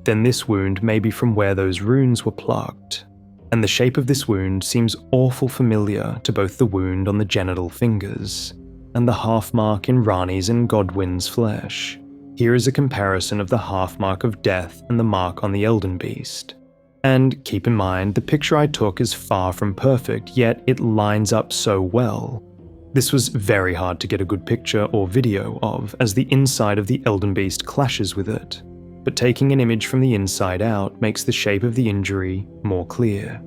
then this wound may be from where those runes were plucked, and the shape of this wound seems awful familiar to both the wound on the genital fingers and the half mark in Ranni's and Godwyn's flesh. Here is a comparison of the half mark of death and the mark on the Elden Beast. And keep in mind, the picture I took is far from perfect, yet it lines up so well. This was very hard to get a good picture or video of, as the inside of the Elden Beast clashes with it, but taking an image from the inside out makes the shape of the injury more clear.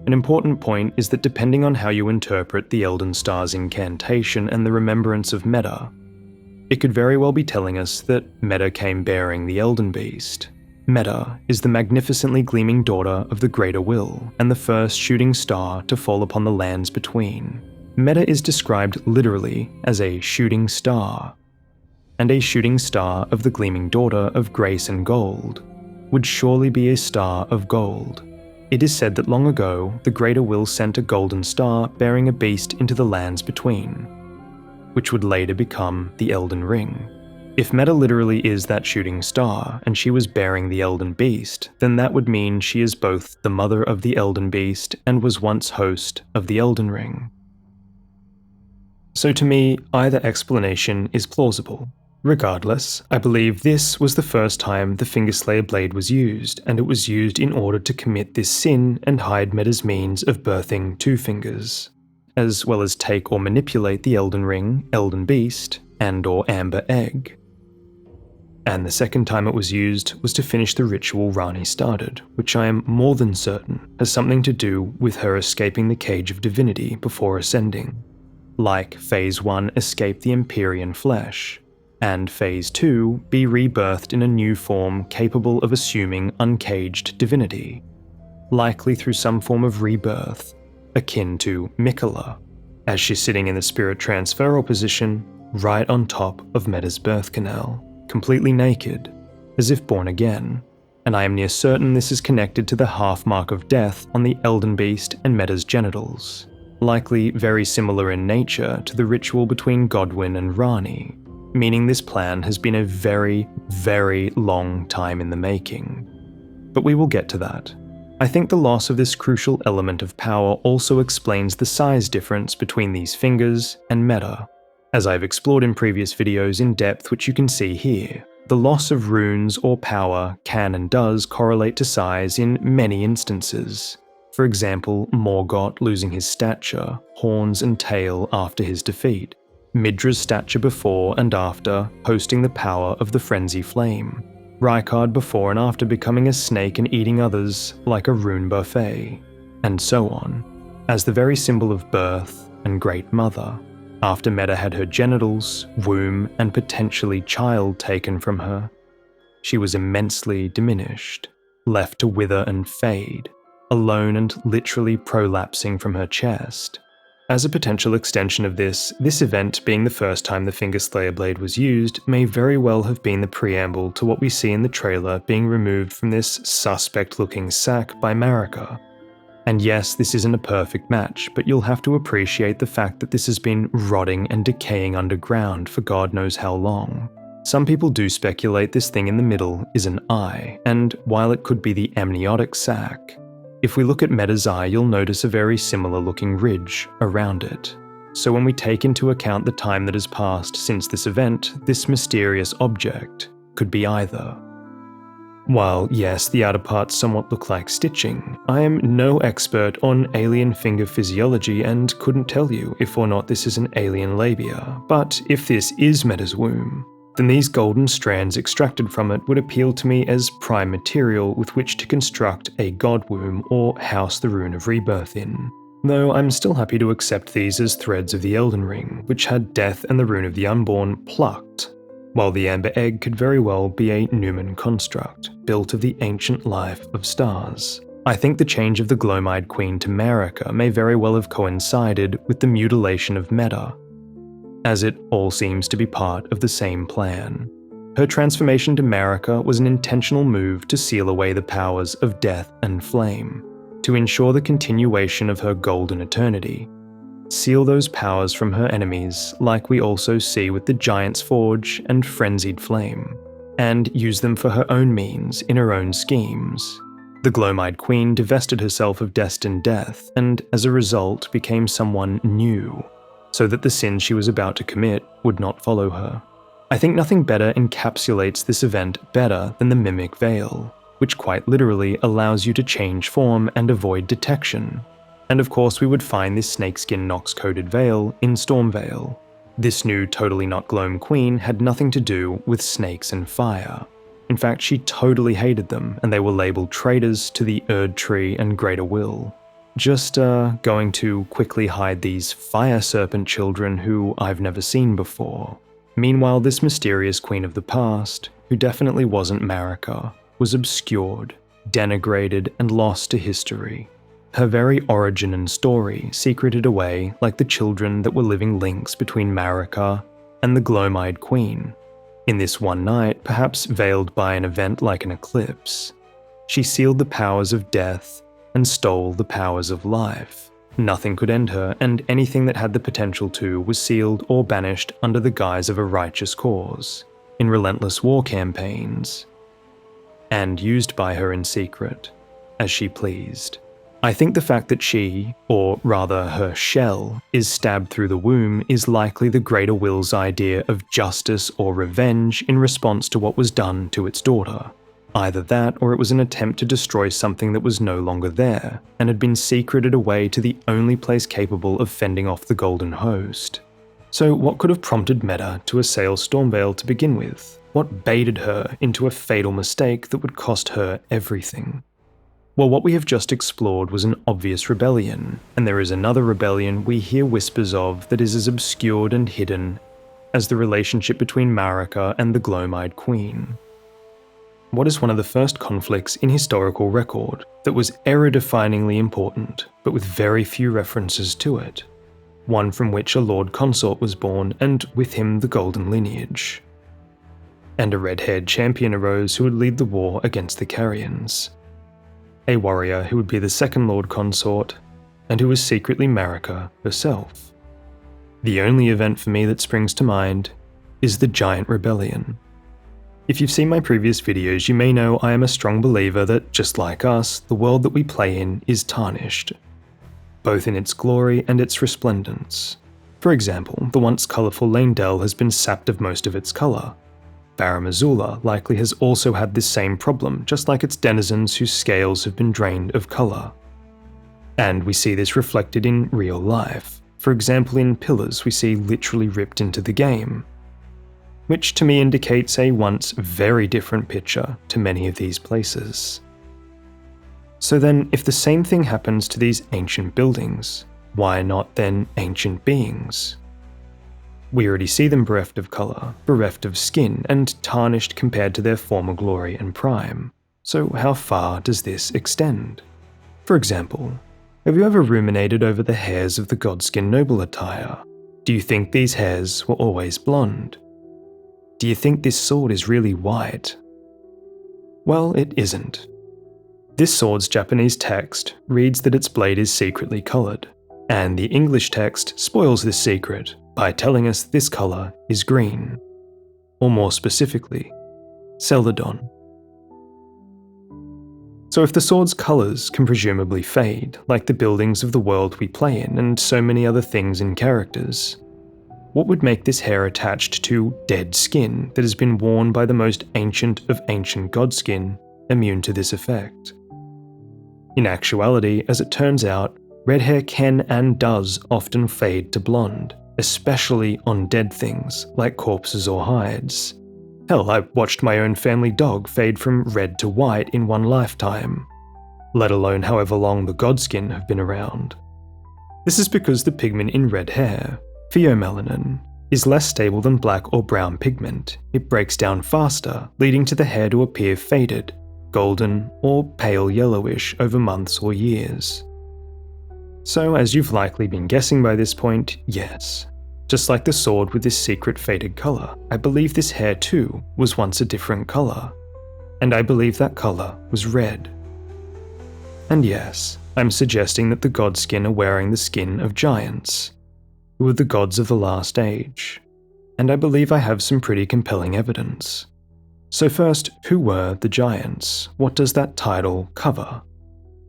An important point is that depending on how you interpret the Elden Star's incantation and the remembrance of Metyr, it could very well be telling us that Metyr came bearing the Elden Beast. Metyr is the magnificently gleaming daughter of the Greater Will, and the first shooting star to fall upon the lands between. Metyr is described literally as a shooting star, and a shooting star of the gleaming daughter of grace and gold would surely be a star of gold. It is said that long ago, the Greater Will sent a golden star bearing a beast into the lands between, which would later become the Elden Ring. If Metyr literally is that shooting star, and she was bearing the Elden Beast, then that would mean she is both the mother of the Elden Beast and was once host of the Elden Ring. So to me, either explanation is plausible. Regardless, I believe this was the first time the Fingerslayer blade was used, and it was used in order to commit this sin and hide Metyr's means of birthing two fingers, as well as take or manipulate the Elden Ring, Elden Beast, and or Amber Egg. And the second time it was used was to finish the ritual Ranni started, which I am more than certain has something to do with her escaping the Cage of Divinity before ascending. Like Phase 1 escape the Empyrean flesh, and Phase 2 be rebirthed in a new form capable of assuming uncaged divinity, likely through some form of rebirth, akin to Miquella, as she's sitting in the spirit transferal position right on top of Metyr's birth canal, completely naked, as if born again, and I am near certain this is connected to the half mark of death on the Elden Beast and Metyr's genitals, likely very similar in nature to the ritual between Godwyn and Ranni, meaning this plan has been a very, very long time in the making. But we will get to that. I think the loss of this crucial element of power also explains the size difference between these fingers and Metyr, as I've explored in previous videos in depth, which you can see here. The loss of runes or power can and does correlate to size in many instances. For example, Morgott losing his stature, horns and tail after his defeat, Mydra's stature before and after hosting the power of the Frenzy Flame, Rykard before and after becoming a snake and eating others like a rune buffet, and so on, as the very symbol of birth and Great Mother. After Metyr had her genitals, womb, and potentially child taken from her, she was immensely diminished, left to wither and fade, alone and literally prolapsing from her chest. As a potential extension of this event being the first time the Fingerslayer blade was used may very well have been the preamble to what we see in the trailer being removed from this suspect-looking sack by Marika. And yes, this isn't a perfect match, but you'll have to appreciate the fact that this has been rotting and decaying underground for God knows how long. Some people do speculate this thing in the middle is an eye, and while it could be the amniotic sac, if we look at Metyr's eye, you'll notice a very similar looking ridge around it. So when we take into account the time that has passed since this event, this mysterious object could be either. While yes, the outer parts somewhat look like stitching, I am no expert on alien finger physiology and couldn't tell you if or not this is an alien labia, but if this is Metyr's womb, then these golden strands extracted from it would appeal to me as prime material with which to construct a god womb or house the Rune of Rebirth in. Though I'm still happy to accept these as threads of the Elden Ring, which had death and the Rune of the Unborn plucked, while the Amber Egg could very well be a Numen construct, built of the ancient life of stars. I think the change of the Gloam-eyed Queen to Marika may very well have coincided with the mutilation of Metyr, as it all seems to be part of the same plan. Her transformation to Marika was an intentional move to seal away the powers of death and flame, to ensure the continuation of her golden eternity. Seal those powers from her enemies like we also see with the Giant's Forge and Frenzied Flame, and use them for her own means in her own schemes. The Gloam-eyed Queen divested herself of destined death and as a result became someone new, so that the sins she was about to commit would not follow her. I think nothing better encapsulates this event better than the Mimic Veil, which quite literally allows you to change form and avoid detection. And of course we would find this snakeskin Nox-coated veil in Stormveil. This new totally not Gloam Queen had nothing to do with snakes and fire. In fact, she totally hated them, and they were labelled traitors to the Erd Tree and Greater Will. Just going to quickly hide these fire serpent children who I've never seen before. Meanwhile, this mysterious queen of the past, who definitely wasn't Marika, was obscured, denigrated, and lost to history. Her very origin and story secreted away like the children that were living links between Marika and the Gloam-eyed Queen. In this one night, perhaps veiled by an event like an eclipse, she sealed the powers of death and stole the powers of life. Nothing could end her, and anything that had the potential to was sealed or banished under the guise of a righteous cause, in relentless war campaigns, and used by her in secret, as she pleased. I think the fact that she, or rather her shell, is stabbed through the womb is likely the Greater Will's idea of justice or revenge in response to what was done to its daughter. Either that, or it was an attempt to destroy something that was no longer there, and had been secreted away to the only place capable of fending off the Golden Host. So what could have prompted Metyr to assail Stormveil to begin with? What baited her into a fatal mistake that would cost her everything? Well, what we have just explored was an obvious rebellion, and there is another rebellion we hear whispers of that is as obscured and hidden as the relationship between Marika and the Gloam-eyed Queen. What is one of the first conflicts in historical record that was era-definingly important, but with very few references to it? One from which a Lord Consort was born, and with him the Golden Lineage. And a red-haired champion arose who would lead the war against the Carians. A warrior who would be the second Lord Consort, and who was secretly Marika herself. The only event for me that springs to mind is the Giant Rebellion. If you've seen my previous videos, you may know I am a strong believer that, just like us, the world that we play in is tarnished, both in its glory and its resplendence. For example, the once colourful Leyndell has been sapped of most of its colour. Farum Azula likely has also had this same problem, just like its denizens whose scales have been drained of colour. And we see this reflected in real life. For example, in pillars we see literally ripped into the game, which to me indicates a once very different picture to many of these places. So then, if the same thing happens to these ancient buildings, why not then ancient beings? We already see them bereft of colour, bereft of skin, and tarnished compared to their former glory and prime. So how far does this extend? For example, have you ever ruminated over the hairs of the Godskin noble attire? Do you think these hairs were always blonde? Do you think this sword is really white? Well, it isn't. This sword's Japanese text reads that its blade is secretly coloured, and the English text spoils this secret by telling us this colour is green, or more specifically, Celadon. So if the sword's colours can presumably fade, like the buildings of the world we play in and so many other things and characters, what would make this hair attached to dead skin that has been worn by the most ancient of ancient godskin immune to this effect? In actuality, as it turns out, red hair can and does often fade to blonde, especially on dead things like corpses or hides. Hell, I watched my own family dog fade from red to white in one lifetime, let alone however long the godskin have been around. This is because the pigment in red hair, pheomelanin, is less stable than black or brown pigment. It breaks down faster, leading to the hair to appear faded, golden, or pale yellowish over months or years. So, as you've likely been guessing by this point, yes. Just like the sword with this secret faded colour, I believe this hair too was once a different colour. And I believe that colour was red. And yes, I'm suggesting that the godskin are wearing the skin of giants, who were the gods of the last age. And I believe I have some pretty compelling evidence. So first, who were the giants? What does that title cover?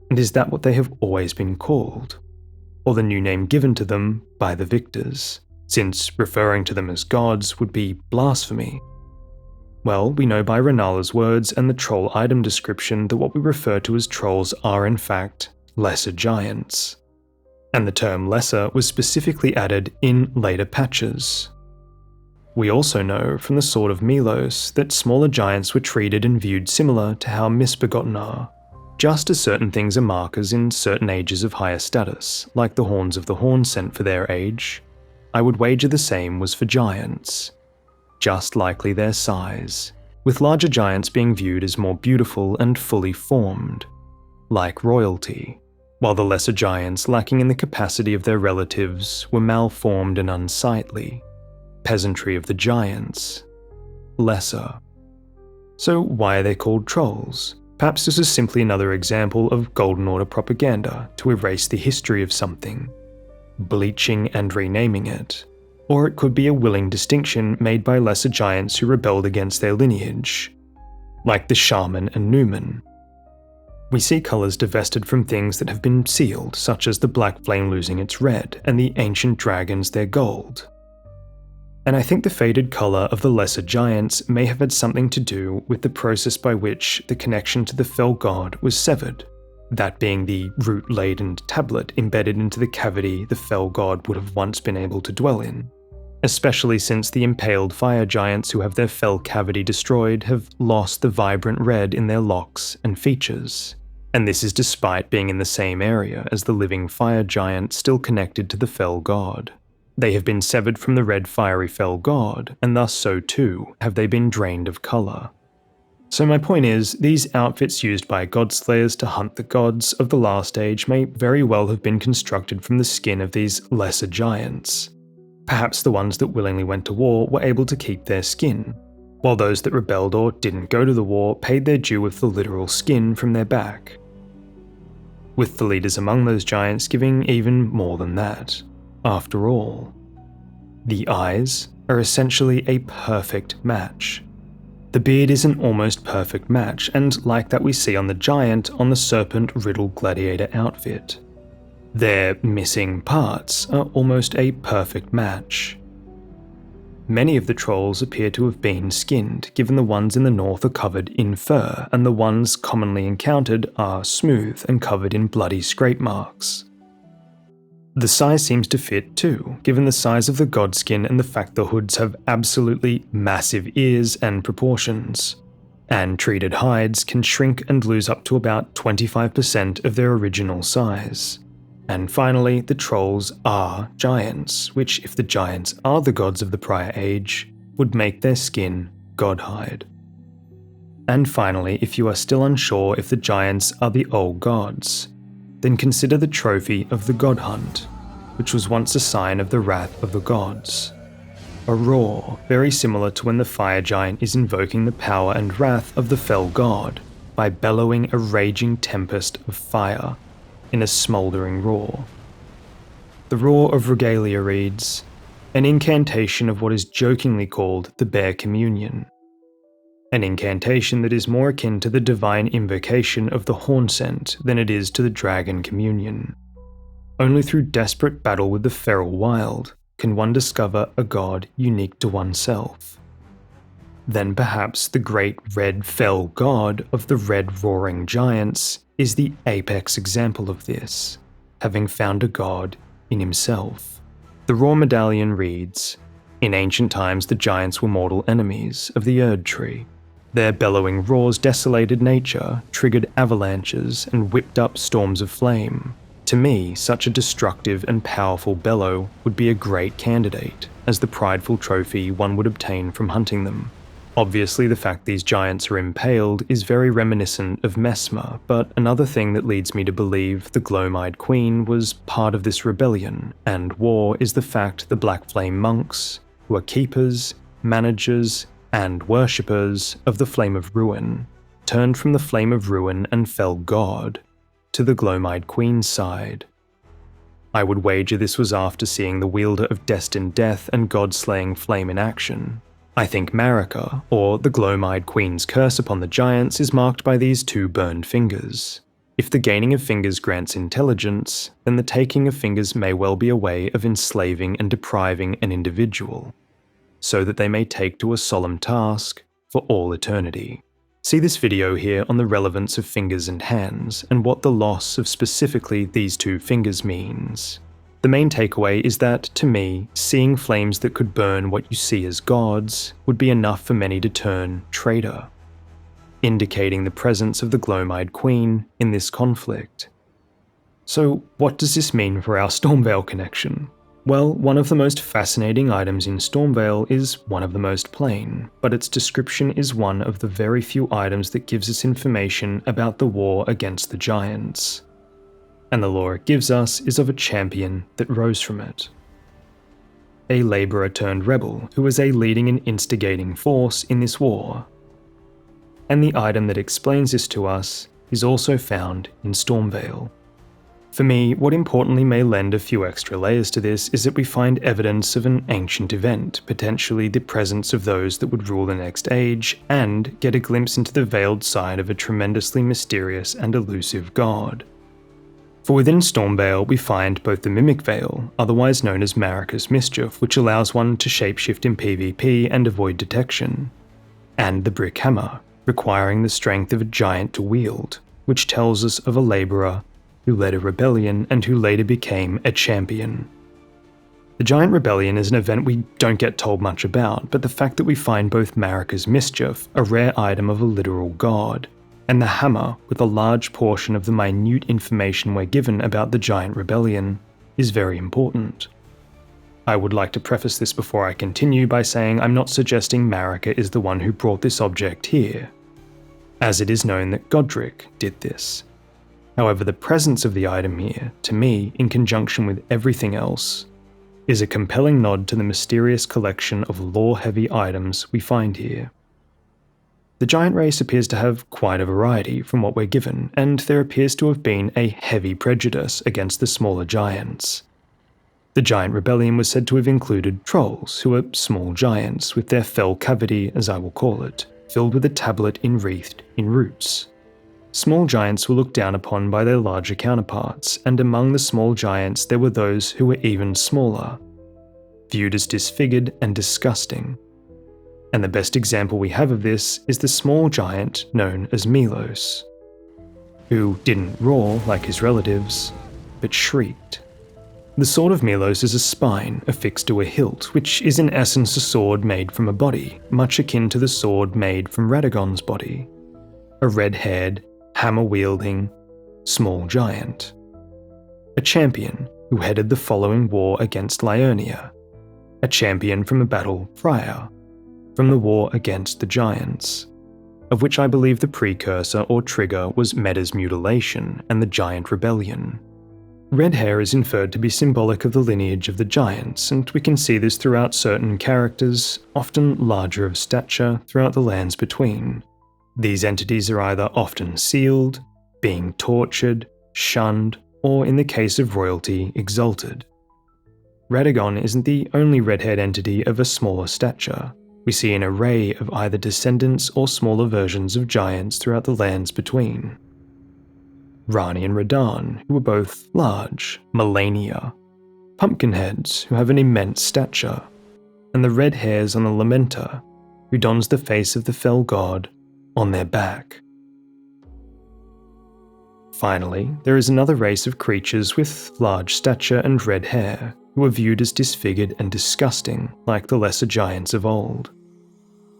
And is that what they have always been called? Or the new name given to them by the victors, since referring to them as gods would be blasphemy? Well, we know by Renala's words and the troll item description that what we refer to as trolls are in fact lesser giants. And the term lesser was specifically added in later patches. We also know from the Sword of Milos that smaller giants were treated and viewed similar to how misbegotten are, just as certain things are markers in certain ages of higher status, like the horns of the horn sent for their age. I would wager the same was for giants, just likely their size, with larger giants being viewed as more beautiful and fully formed, like royalty, while the lesser giants lacking in the capacity of their relatives were malformed and unsightly. Peasantry of the giants, lesser. So why are they called trolls? Perhaps this is simply another example of Golden Order propaganda to erase the history of something, bleaching and renaming it. Or it could be a willing distinction made by lesser giants who rebelled against their lineage, like the shaman and Numen. We see colours divested from things that have been sealed, such as the black flame losing its red, and the ancient dragons their gold. And I think the faded colour of the lesser giants may have had something to do with the process by which the connection to the fell god was severed, that being the root-laden tablet embedded into the cavity the fell god would have once been able to dwell in, especially since the impaled fire giants who have their fell cavity destroyed have lost the vibrant red in their locks and features, and this is despite being in the same area as the living fire giant still connected to the fell god. They have been severed from the red fiery fell god, and thus so too have they been drained of colour. So my point is, these outfits used by godslayers to hunt the gods of the last age may very well have been constructed from the skin of these lesser giants. Perhaps the ones that willingly went to war were able to keep their skin, while those that rebelled or didn't go to the war paid their due with the literal skin from their back, with the leaders among those giants giving even more than that. After all, the eyes are essentially a perfect match. The beard is an almost perfect match, and like that we see on the giant on the serpent-riddled gladiator outfit. Their missing parts are almost a perfect match. Many of the trolls appear to have been skinned, given the ones in the north are covered in fur, and the ones commonly encountered are smooth and covered in bloody scrape marks. The size seems to fit too, given the size of the godskin and the fact the hoods have absolutely massive ears and proportions. And treated hides can shrink and lose up to about 25% of their original size. And finally, the trolls are giants, which, if the giants are the gods of the prior age, would make their skin godhide. And finally, if you are still unsure if the giants are the old gods, then consider the trophy of the God Hunt, which was once a sign of the wrath of the gods. A roar, very similar to when the fire giant is invoking the power and wrath of the fell god by bellowing a raging tempest of fire in a smouldering roar. The roar of Regalia reads, an incantation of what is jokingly called the Bear Communion. An incantation that is more akin to the divine invocation of the Horn Scent than it is to the Dragon Communion. Only through desperate battle with the feral wild can one discover a god unique to oneself. Then perhaps the great red fell god of the red roaring giants is the apex example of this, having found a god in himself. The Roar Medallion reads, in ancient times the giants were mortal enemies of the Erd Tree. Their bellowing roars desolated nature, triggered avalanches, and whipped up storms of flame. To me, such a destructive and powerful bellow would be a great candidate as the prideful trophy one would obtain from hunting them. Obviously, the fact these giants are impaled is very reminiscent of Messmer, but another thing that leads me to believe the Gloam-eyed Queen was part of this rebellion and war is the fact the Black Flame monks, who are keepers, managers, and worshippers of the Flame of Ruin, turned from the Flame of Ruin and fell god to the Gloam-eyed Queen's side. I would wager this was after seeing the wielder of destined death and god-slaying flame in action. I think Marika, or the Gloam-eyed Queen's curse upon the giants, is marked by these two burned fingers. If the gaining of fingers grants intelligence, then the taking of fingers may well be a way of enslaving and depriving an individual, so that they may take to a solemn task for all eternity. See this video here on the relevance of fingers and hands, and what the loss of specifically these two fingers means. The main takeaway is that, to me, seeing flames that could burn what you see as gods would be enough for many to turn traitor, indicating the presence of the Gloam-eyed Queen in this conflict. So what does this mean for our Stormveil connection? Well, one of the most fascinating items in Stormveil is one of the most plain, but its description is one of the very few items that gives us information about the war against the giants. And the lore it gives us is of a champion that rose from it. A labourer turned rebel who was a leading and instigating force in this war. And the item that explains this to us is also found in Stormveil. For me, what importantly may lend a few extra layers to this is that we find evidence of an ancient event, potentially the presence of those that would rule the next age, and get a glimpse into the veiled side of a tremendously mysterious and elusive god. For within Stormveil we find both the Mimic Veil, otherwise known as Marika's Mischief, which allows one to shapeshift in PvP and avoid detection, and the Brick Hammer, requiring the strength of a giant to wield, which tells us of a labourer who led a rebellion and who later became a champion. The Giant Rebellion is an event we don't get told much about, but the fact that we find both Marika's Mischief, a rare item of a literal god, and the hammer with a large portion of the minute information we're given about the Giant Rebellion is very important. I would like to preface this before I continue by saying I'm not suggesting Marika is the one who brought this object here, as it is known that Godric did this. However, the presence of the item here, to me, in conjunction with everything else, is a compelling nod to the mysterious collection of lore-heavy items we find here. The giant race appears to have quite a variety from what we're given, and there appears to have been a heavy prejudice against the smaller giants. The Giant Rebellion was said to have included trolls, who are small giants with their fell cavity, as I will call it, filled with a tablet enwreathed in roots. Small giants were looked down upon by their larger counterparts, and among the small giants there were those who were even smaller. viewed as disfigured and disgusting. And the best example we have of this is the small giant known as Milos, who didn't roar like his relatives, but shrieked. The sword of Milos is a spine affixed to a hilt, which is in essence a sword made from a body, much akin to the sword made from Radagon's body. A red-haired, hammer-wielding, small giant. A champion who headed the following war against Liurnia. A champion from a battle prior, from the war against the giants, of which I believe the precursor or trigger was Metyr's mutilation and the Giant Rebellion. Red hair is inferred to be symbolic of the lineage of the giants, and we can see this throughout certain characters, often larger of stature, throughout the lands between. These entities are either often sealed, being tortured, shunned, or in the case of royalty, exalted. Radagon isn't the only red-haired entity of a smaller stature. We see an array of either descendants or smaller versions of giants throughout the lands between. Rani and Radagon, who are both large, Malenia, pumpkinheads who have an immense stature, and the red hairs on the Lamenter, who dons the face of the fell god on their back. Finally, there is another race of creatures with large stature and red hair, who are viewed as disfigured and disgusting like the lesser giants of old.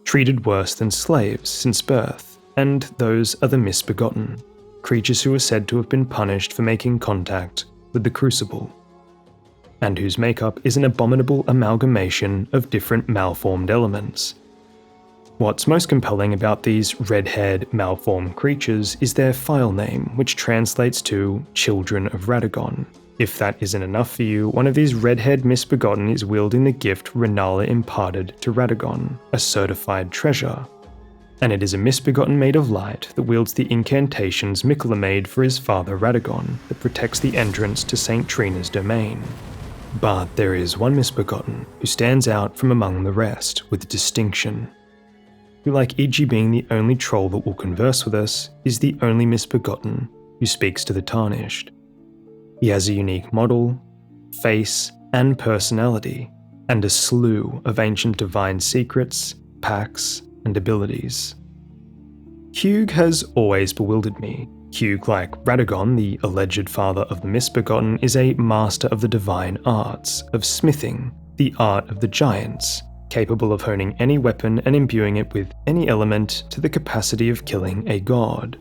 Treated worse than slaves since birth, and those are the misbegotten, creatures who are said to have been punished for making contact with the Crucible, and whose makeup is an abominable amalgamation of different malformed elements. What's most compelling about these red-haired, malformed creatures is their file name, which translates to Children of Radagon. If that isn't enough for you, one of these red-haired misbegotten is wielding the gift Renala imparted to Radagon, a certified treasure. And it is a misbegotten made of light that wields the incantations Miquella made for his father Radagon that protects the entrance to St. Trina's domain. But there is one misbegotten who stands out from among the rest with distinction, who, like E.G. being the only troll that will converse with us, is the only misbegotten who speaks to the Tarnished. He has a unique model, face, and personality, and a slew of ancient divine secrets, pacts, and abilities. Hewg has always bewildered me. Hewg, like Radagon, the alleged father of the misbegotten, is a master of the divine arts, of smithing, the art of the giants, capable of honing any weapon and imbuing it with any element to the capacity of killing a god.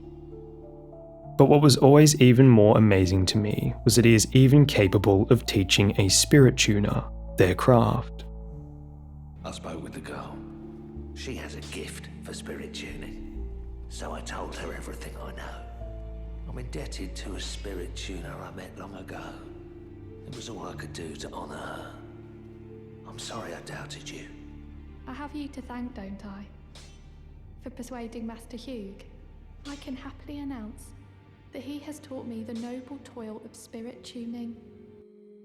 But what was always even more amazing to me was that he is even capable of teaching a spirit tuner their craft. I spoke with the girl. She has a gift for spirit tuning, so I told her everything I know. I'm indebted to a spirit tuner I met long ago. It was all I could do to honour her. I'm sorry I doubted you. I have you to thank, don't I? For persuading Master Hewg. I can happily announce that he has taught me the noble toil of spirit tuning.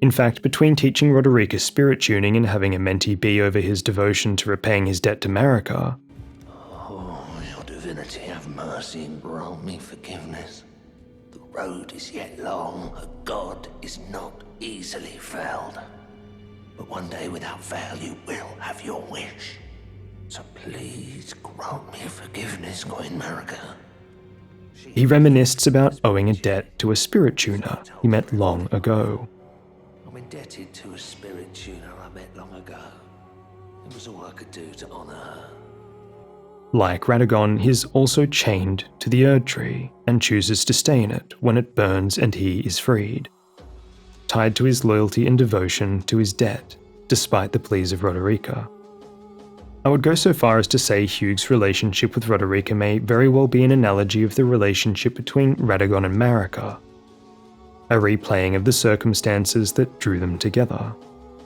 In fact, between teaching Roderica spirit tuning and having a mentee be over his devotion to repaying his debt to Marika, Oh, your divinity have mercy and grant me forgiveness. The road is yet long, a god is not easily felled. But one day without fail you will have your wish. So please grant me forgiveness, Queen Marika. he reminisces about owing a debt to a spirit tuner he met long ago. I'm indebted to a spirit tuner I met long ago. It was all I could do to honour her. Like Radagon, he is also chained to the Erd Tree and chooses to stay in it when it burns and he is freed, tied to his loyalty and devotion to his debt, despite the pleas of Roderica. I would go so far as to say Hewg's relationship with Roderica may very well be an analogy of the relationship between Radagon and Marika, a replaying of the circumstances that drew them together.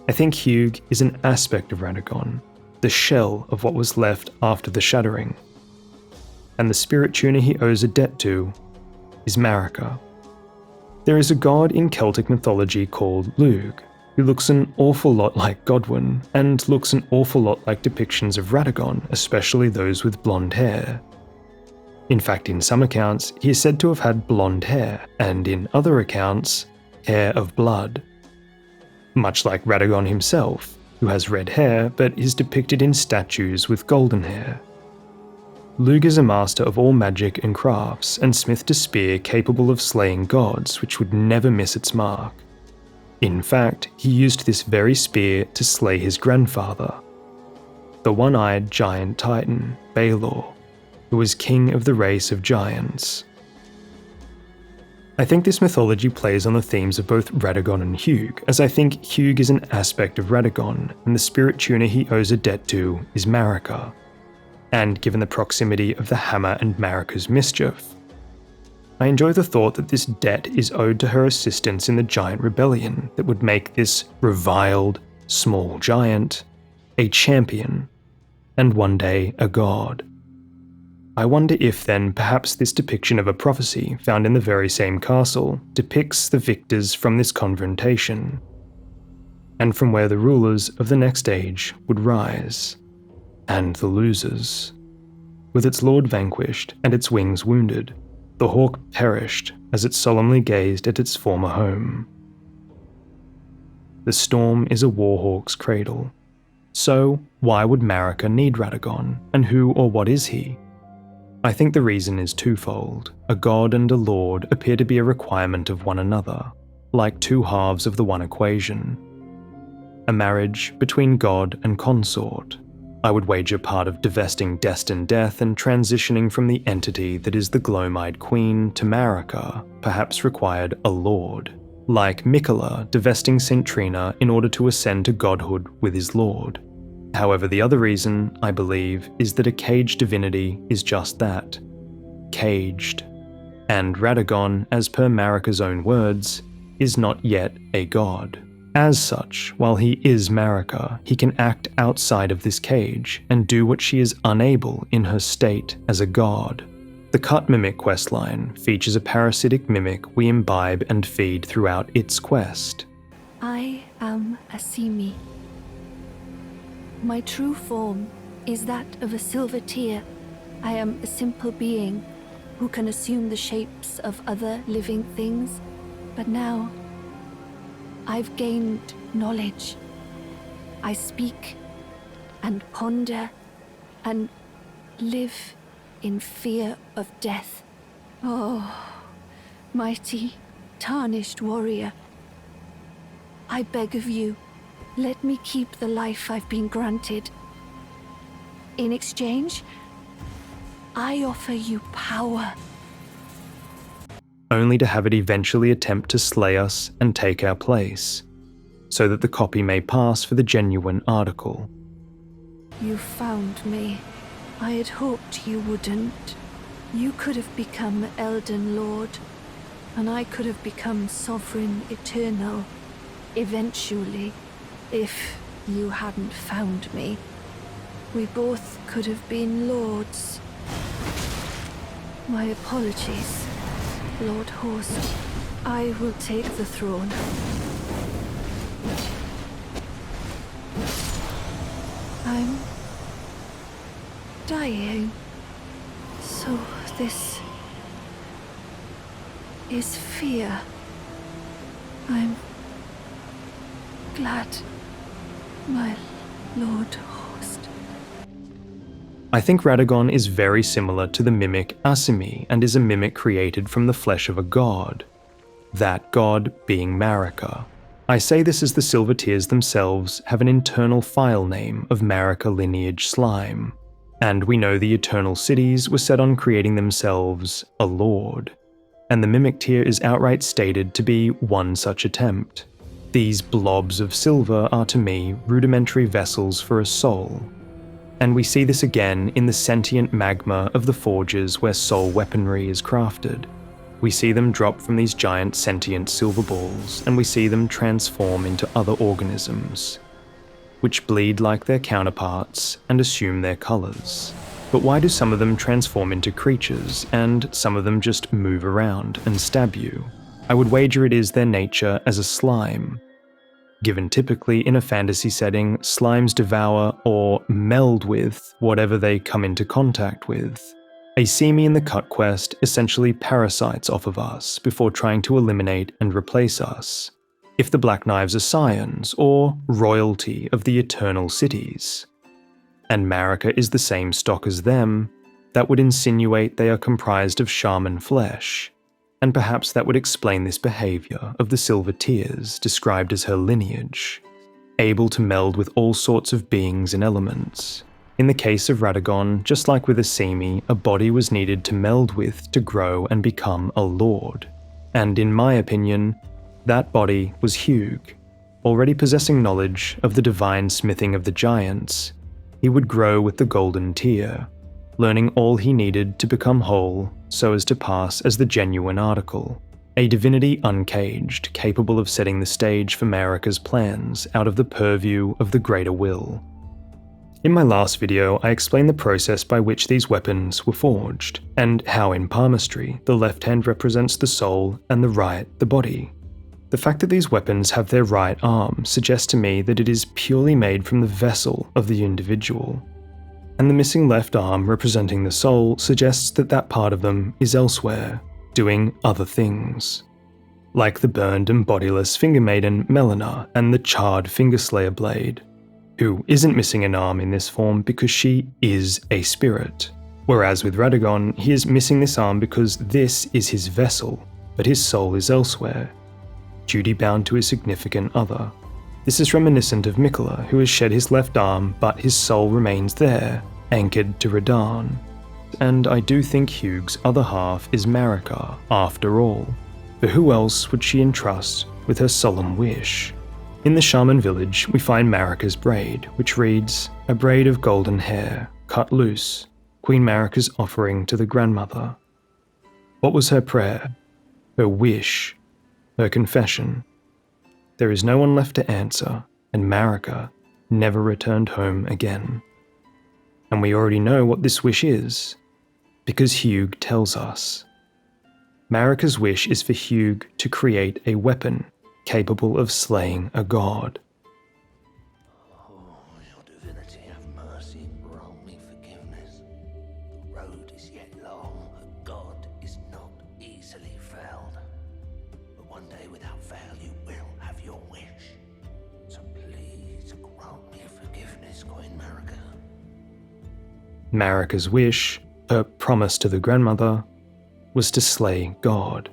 I think Hewg is an aspect of Radagon, the shell of what was left after the Shattering, and the spirit tuner he owes a debt to is Marika. There is a god in Celtic mythology called Lugh, who looks an awful lot like Godwyn, and looks an awful lot like depictions of Radagon, especially those with blonde hair. In fact, in some accounts, he is said to have had blonde hair, and in other accounts, hair of blood. Much like Radagon himself, who has red hair but is depicted in statues with golden hair. Lugh is a master of all magic and crafts, and smithed a spear capable of slaying gods which would never miss its mark. In fact, he used this very spear to slay his grandfather, the one-eyed giant titan, Baelor, who was king of the race of giants. I think this mythology plays on the themes of both Radagon and Hewg, as I think Hewg is an aspect of Radagon, and the spirit tuner he owes a debt to is Marika. And given the proximity of the hammer and Marika's mischief, I enjoy the thought that this debt is owed to her assistance in the giant rebellion that would make this reviled, small giant a champion, and one day a god. I wonder if then perhaps this depiction of a prophecy found in the very same castle depicts the victors from this confrontation, and from where the rulers of the next age would rise, and the losers. With its lord vanquished and its wings wounded, the hawk perished as it solemnly gazed at its former home. The storm is a warhawk's cradle. So, why would Marika need Radagon, and who or what is he? I think the reason is twofold. A god and a lord appear to be a requirement of one another, like two halves of the one equation. A marriage between god and consort. I would wager part of divesting destined death and transitioning from the entity that is the Gloam-eyed queen to Marika perhaps required a lord, like Miquella divesting St. Trina in order to ascend to godhood with his lord. However, the other reason, I believe, is that a caged divinity is just that, caged. And Radagon, as per Marika's own words, is not yet a god. As such, while he is Marika, he can act outside of this cage and do what she is unable in her state as a god. The Cut Mimic questline features a parasitic mimic we imbibe and feed throughout its quest. I am Asimi. My true form is that of a silver tear. I am a simple being who can assume the shapes of other living things, but now I've gained knowledge. I speak and ponder and live in fear of death. Oh, mighty, tarnished warrior, I beg of you, let me keep the life I've been granted. In exchange, I offer you power. Only to have it eventually attempt to slay us and take our place, so that the copy may pass for the genuine article. You found me. I had hoped you wouldn't. You could have become Elden Lord, and I could have become Sovereign Eternal, eventually, if you hadn't found me. We both could have been lords. My apologies, Lord Horst. I will take the throne. I'm dying. So this is fear. I'm glad, my Lord Horst. I think Radagon is very similar to the mimic Asimi and is a mimic created from the flesh of a god. That god being Marika. I say this as the Silver Tears themselves have an internal file name of Marika lineage slime, and we know the Eternal Cities were set on creating themselves a lord, and the mimic tier is outright stated to be one such attempt. These blobs of silver are to me rudimentary vessels for a soul, and we see this again in the sentient magma of the forges where soul weaponry is crafted. We see them drop from these giant sentient silver balls, and we see them transform into other organisms, which bleed like their counterparts and assume their colours. But why do some of them transform into creatures, and some of them just move around and stab you? I would wager it is their nature as a slime. Given typically in a fantasy setting, slimes devour or meld with whatever they come into contact with. Asimi in the Cut quest essentially parasites off of us before trying to eliminate and replace us. if the Black Knives are scions or royalty of the Eternal Cities, and Marika is the same stock as them, that would insinuate they are comprised of shaman flesh, and perhaps that would explain this behaviour of the Silver Tears described as her lineage, able to meld with all sorts of beings and elements. In the case of Radagon, just like with Asimi, a body was needed to meld with to grow and become a lord. And in my opinion, that body was Hewg. Already possessing knowledge of the divine smithing of the giants, he would grow with the Golden Tear, learning all he needed to become whole so as to pass as the genuine article, a divinity uncaged, capable of setting the stage for Marika's plans out of the purview of the Greater Will. In my last video, I explained the process by which these weapons were forged, and how in palmistry the left hand represents the soul and the right the body. The fact that these weapons have their right arm suggests to me that it is purely made from the vessel of the individual, and the missing left arm representing the soul suggests that that part of them is elsewhere, doing other things. Like the burned and bodiless Finger Maiden Melina and the charred Fingerslayer blade, who isn't missing an arm in this form because she is a spirit. Whereas with Radagon, he is missing this arm because this is his vessel, but his soul is elsewhere, duty-bound to his significant other. This is reminiscent of Miquella, who has shed his left arm, but his soul remains there, anchored to Radagon. And I do think Hewg's other half is Marika, after all. For who else would she entrust with her solemn wish? In the shaman village, we find Marika's braid, which reads, "A braid of golden hair, cut loose, Queen Marika's offering to the grandmother." What was her prayer? Her wish? Her confession? There is no one left to answer, and Marika never returned home again. And we already know what this wish is, because Hewg tells us. Marika's wish is for Hewg to create a weapon capable of slaying a god. Oh, your divinity, have mercy, grant me forgiveness. The road is yet long, a god is not easily felled. But one day without fail you will have your wish. So please grant me forgiveness, Queen Marika. Marika's wish, her promise to the grandmother, was to slay God,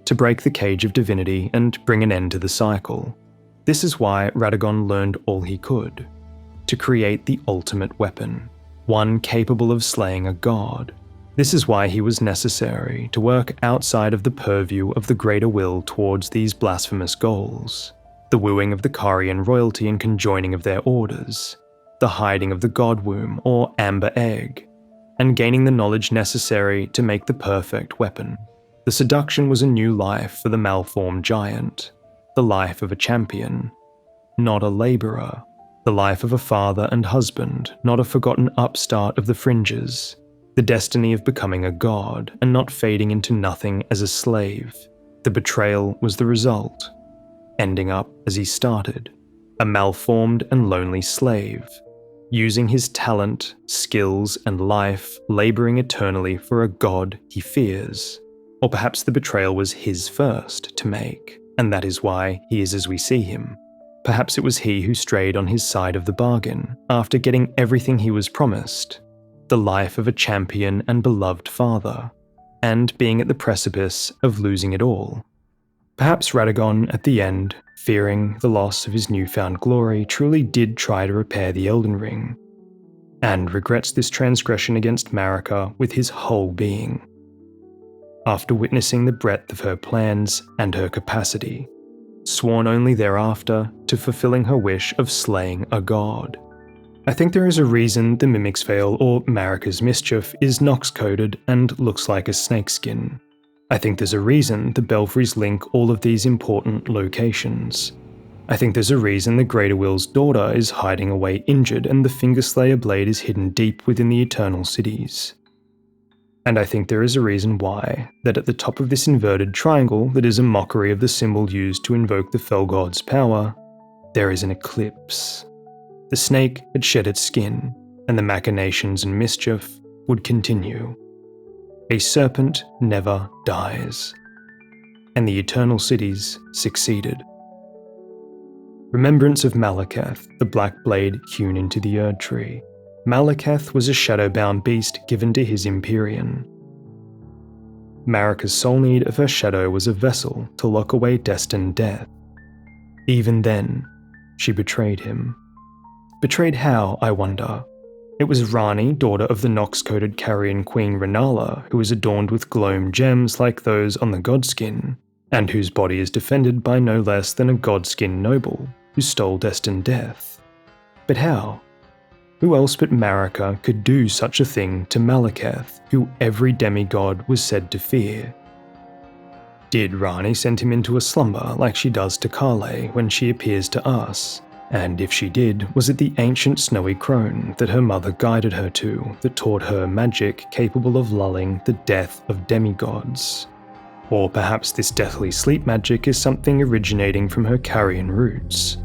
to break the cage of divinity and bring an end to the cycle. This is why Radagon learned all he could, to create the ultimate weapon, one capable of slaying a god. This is why he was necessary to work outside of the purview of the Greater Will towards these blasphemous goals, the wooing of the Carian royalty and conjoining of their orders, the hiding of the god womb or amber egg, and gaining the knowledge necessary to make the perfect weapon. The seduction was a new life for the malformed giant, the life of a champion, not a labourer, the life of a father and husband, not a forgotten upstart of the fringes, the destiny of becoming a god and not fading into nothing as a slave. The betrayal was the result, ending up as he started, a malformed and lonely slave, using his talent, skills, and life, labouring eternally for a god he fears. Or perhaps the betrayal was his first to make, and that is why he is as we see him. Perhaps it was he who strayed on his side of the bargain, after getting everything he was promised, the life of a champion and beloved father, and being at the precipice of losing it all. Perhaps Radagon, at the end, fearing the loss of his newfound glory, truly did try to repair the Elden Ring, and regrets this transgression against Marika with his whole being. After witnessing the breadth of her plans and her capacity, sworn only thereafter to fulfilling her wish of slaying a god. I think there is a reason the Mimic's Veil, or Marika's Mischief, is Nox-coded and looks like a snakeskin. I think there's a reason the Belfries link all of these important locations. I think there's a reason the Greater Will's daughter is hiding away injured and the Fingerslayer blade is hidden deep within the Eternal Cities. And I think there is a reason why, that at the top of this inverted triangle that is a mockery of the symbol used to invoke the Fell God's power, there is an eclipse. The snake had shed its skin, and the machinations and mischief would continue. A serpent never dies. And the Eternal Cities succeeded. Remembrance of Malekith, the black blade hewn into the Erd tree. Malekith was a shadow-bound beast given to his Empyrean. Marika's sole need of her shadow was a vessel to lock away destined death. Even then, she betrayed him. Betrayed how, I wonder? It was Rani, daughter of the Nox-coated carrion queen Rennala, who is adorned with Gloam gems like those on the Godskin, and whose body is defended by no less than a Godskin noble, who stole destined death. But how? Who else but Marika could do such a thing to Malekith, who every demigod was said to fear? Did Rani send him into a slumber like she does to Kale when she appears to us? And if she did, was it the ancient snowy crone that her mother guided her to that taught her magic capable of lulling the death of demigods? Or perhaps this deathly sleep magic is something originating from her carrion roots?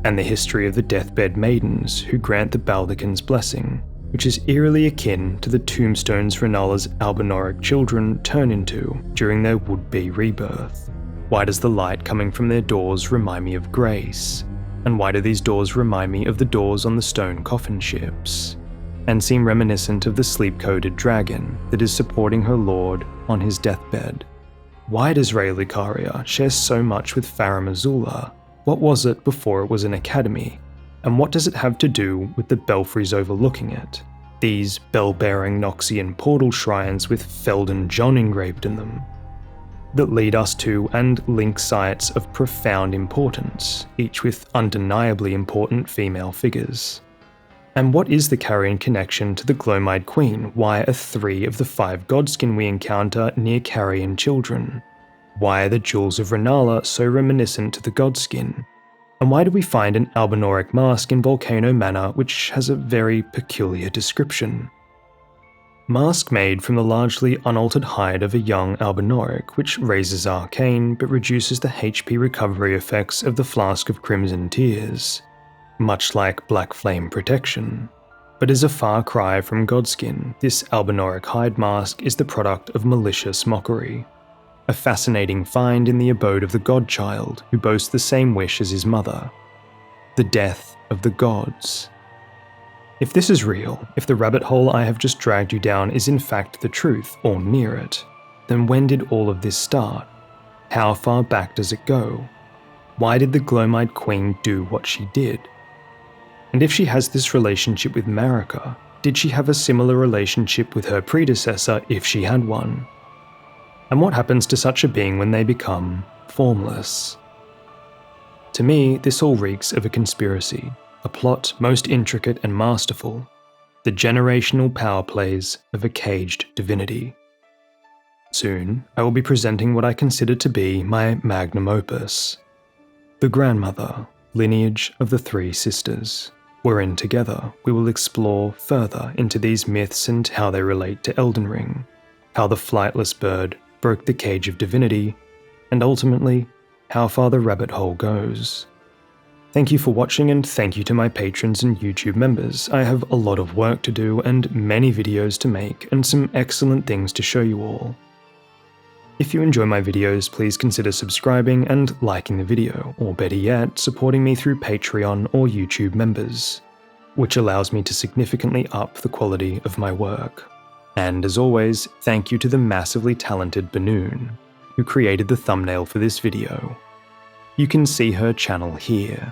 And the history of the deathbed maidens who grant the Baldachin's blessing, which is eerily akin to the tombstones Rennala's Albinoric children turn into during their would-be rebirth. Why does the light coming from their doors remind me of grace? And why do these doors remind me of the doors on the stone coffin ships, and seem reminiscent of the sleep-coated dragon that is supporting her lord on his deathbed? Why does Rayleigh Lucaria share so much with Farum Azula? What was it before it was an academy? And what does it have to do with the belfries overlooking it? These bell-bearing Noxian portal shrines with Felden John engraved in them, that lead us to and link sites of profound importance, each with undeniably important female figures. And what is the carrion connection to the Gloamide Queen? Why are 3 of the 5 Godskin we encounter near carrion children? Why are the jewels of Rennala so reminiscent to the Godskin? And why do we find an Albinoric mask in Volcano Manor which has a very peculiar description? Mask made from the largely unaltered hide of a young Albinoric, which raises arcane but reduces the HP recovery effects of the Flask of Crimson Tears, much like Black Flame Protection. But as a far cry from Godskin, this Albinoric hide mask is the product of malicious mockery. A fascinating find in the abode of the Godchild, who boasts the same wish as his mother: the death of the gods. If this is real, if the rabbit hole I have just dragged you down is in fact the truth, or near it, then when did all of this start? How far back does it go? Why did the Gloamide Queen do what she did? And if she has this relationship with Marika, did she have a similar relationship with her predecessor if she had one? And what happens to such a being when they become formless? To me, this all reeks of a conspiracy. A plot most intricate and masterful, the generational power plays of a caged divinity. Soon, I will be presenting what I consider to be my magnum opus, the grandmother lineage of the 3 sisters, wherein together we will explore further into these myths and how they relate to Elden Ring, how the flightless bird broke the cage of divinity, and ultimately, how far the rabbit hole goes. Thank you for watching, and thank you to my patrons and YouTube members. I have a lot of work to do and many videos to make and some excellent things to show you all. If you enjoy my videos, please consider subscribing and liking the video, or better yet, supporting me through Patreon or YouTube members, which allows me to significantly up the quality of my work. And as always, thank you to the massively talented Banuune, who created the thumbnail for this video. You can see her channel here.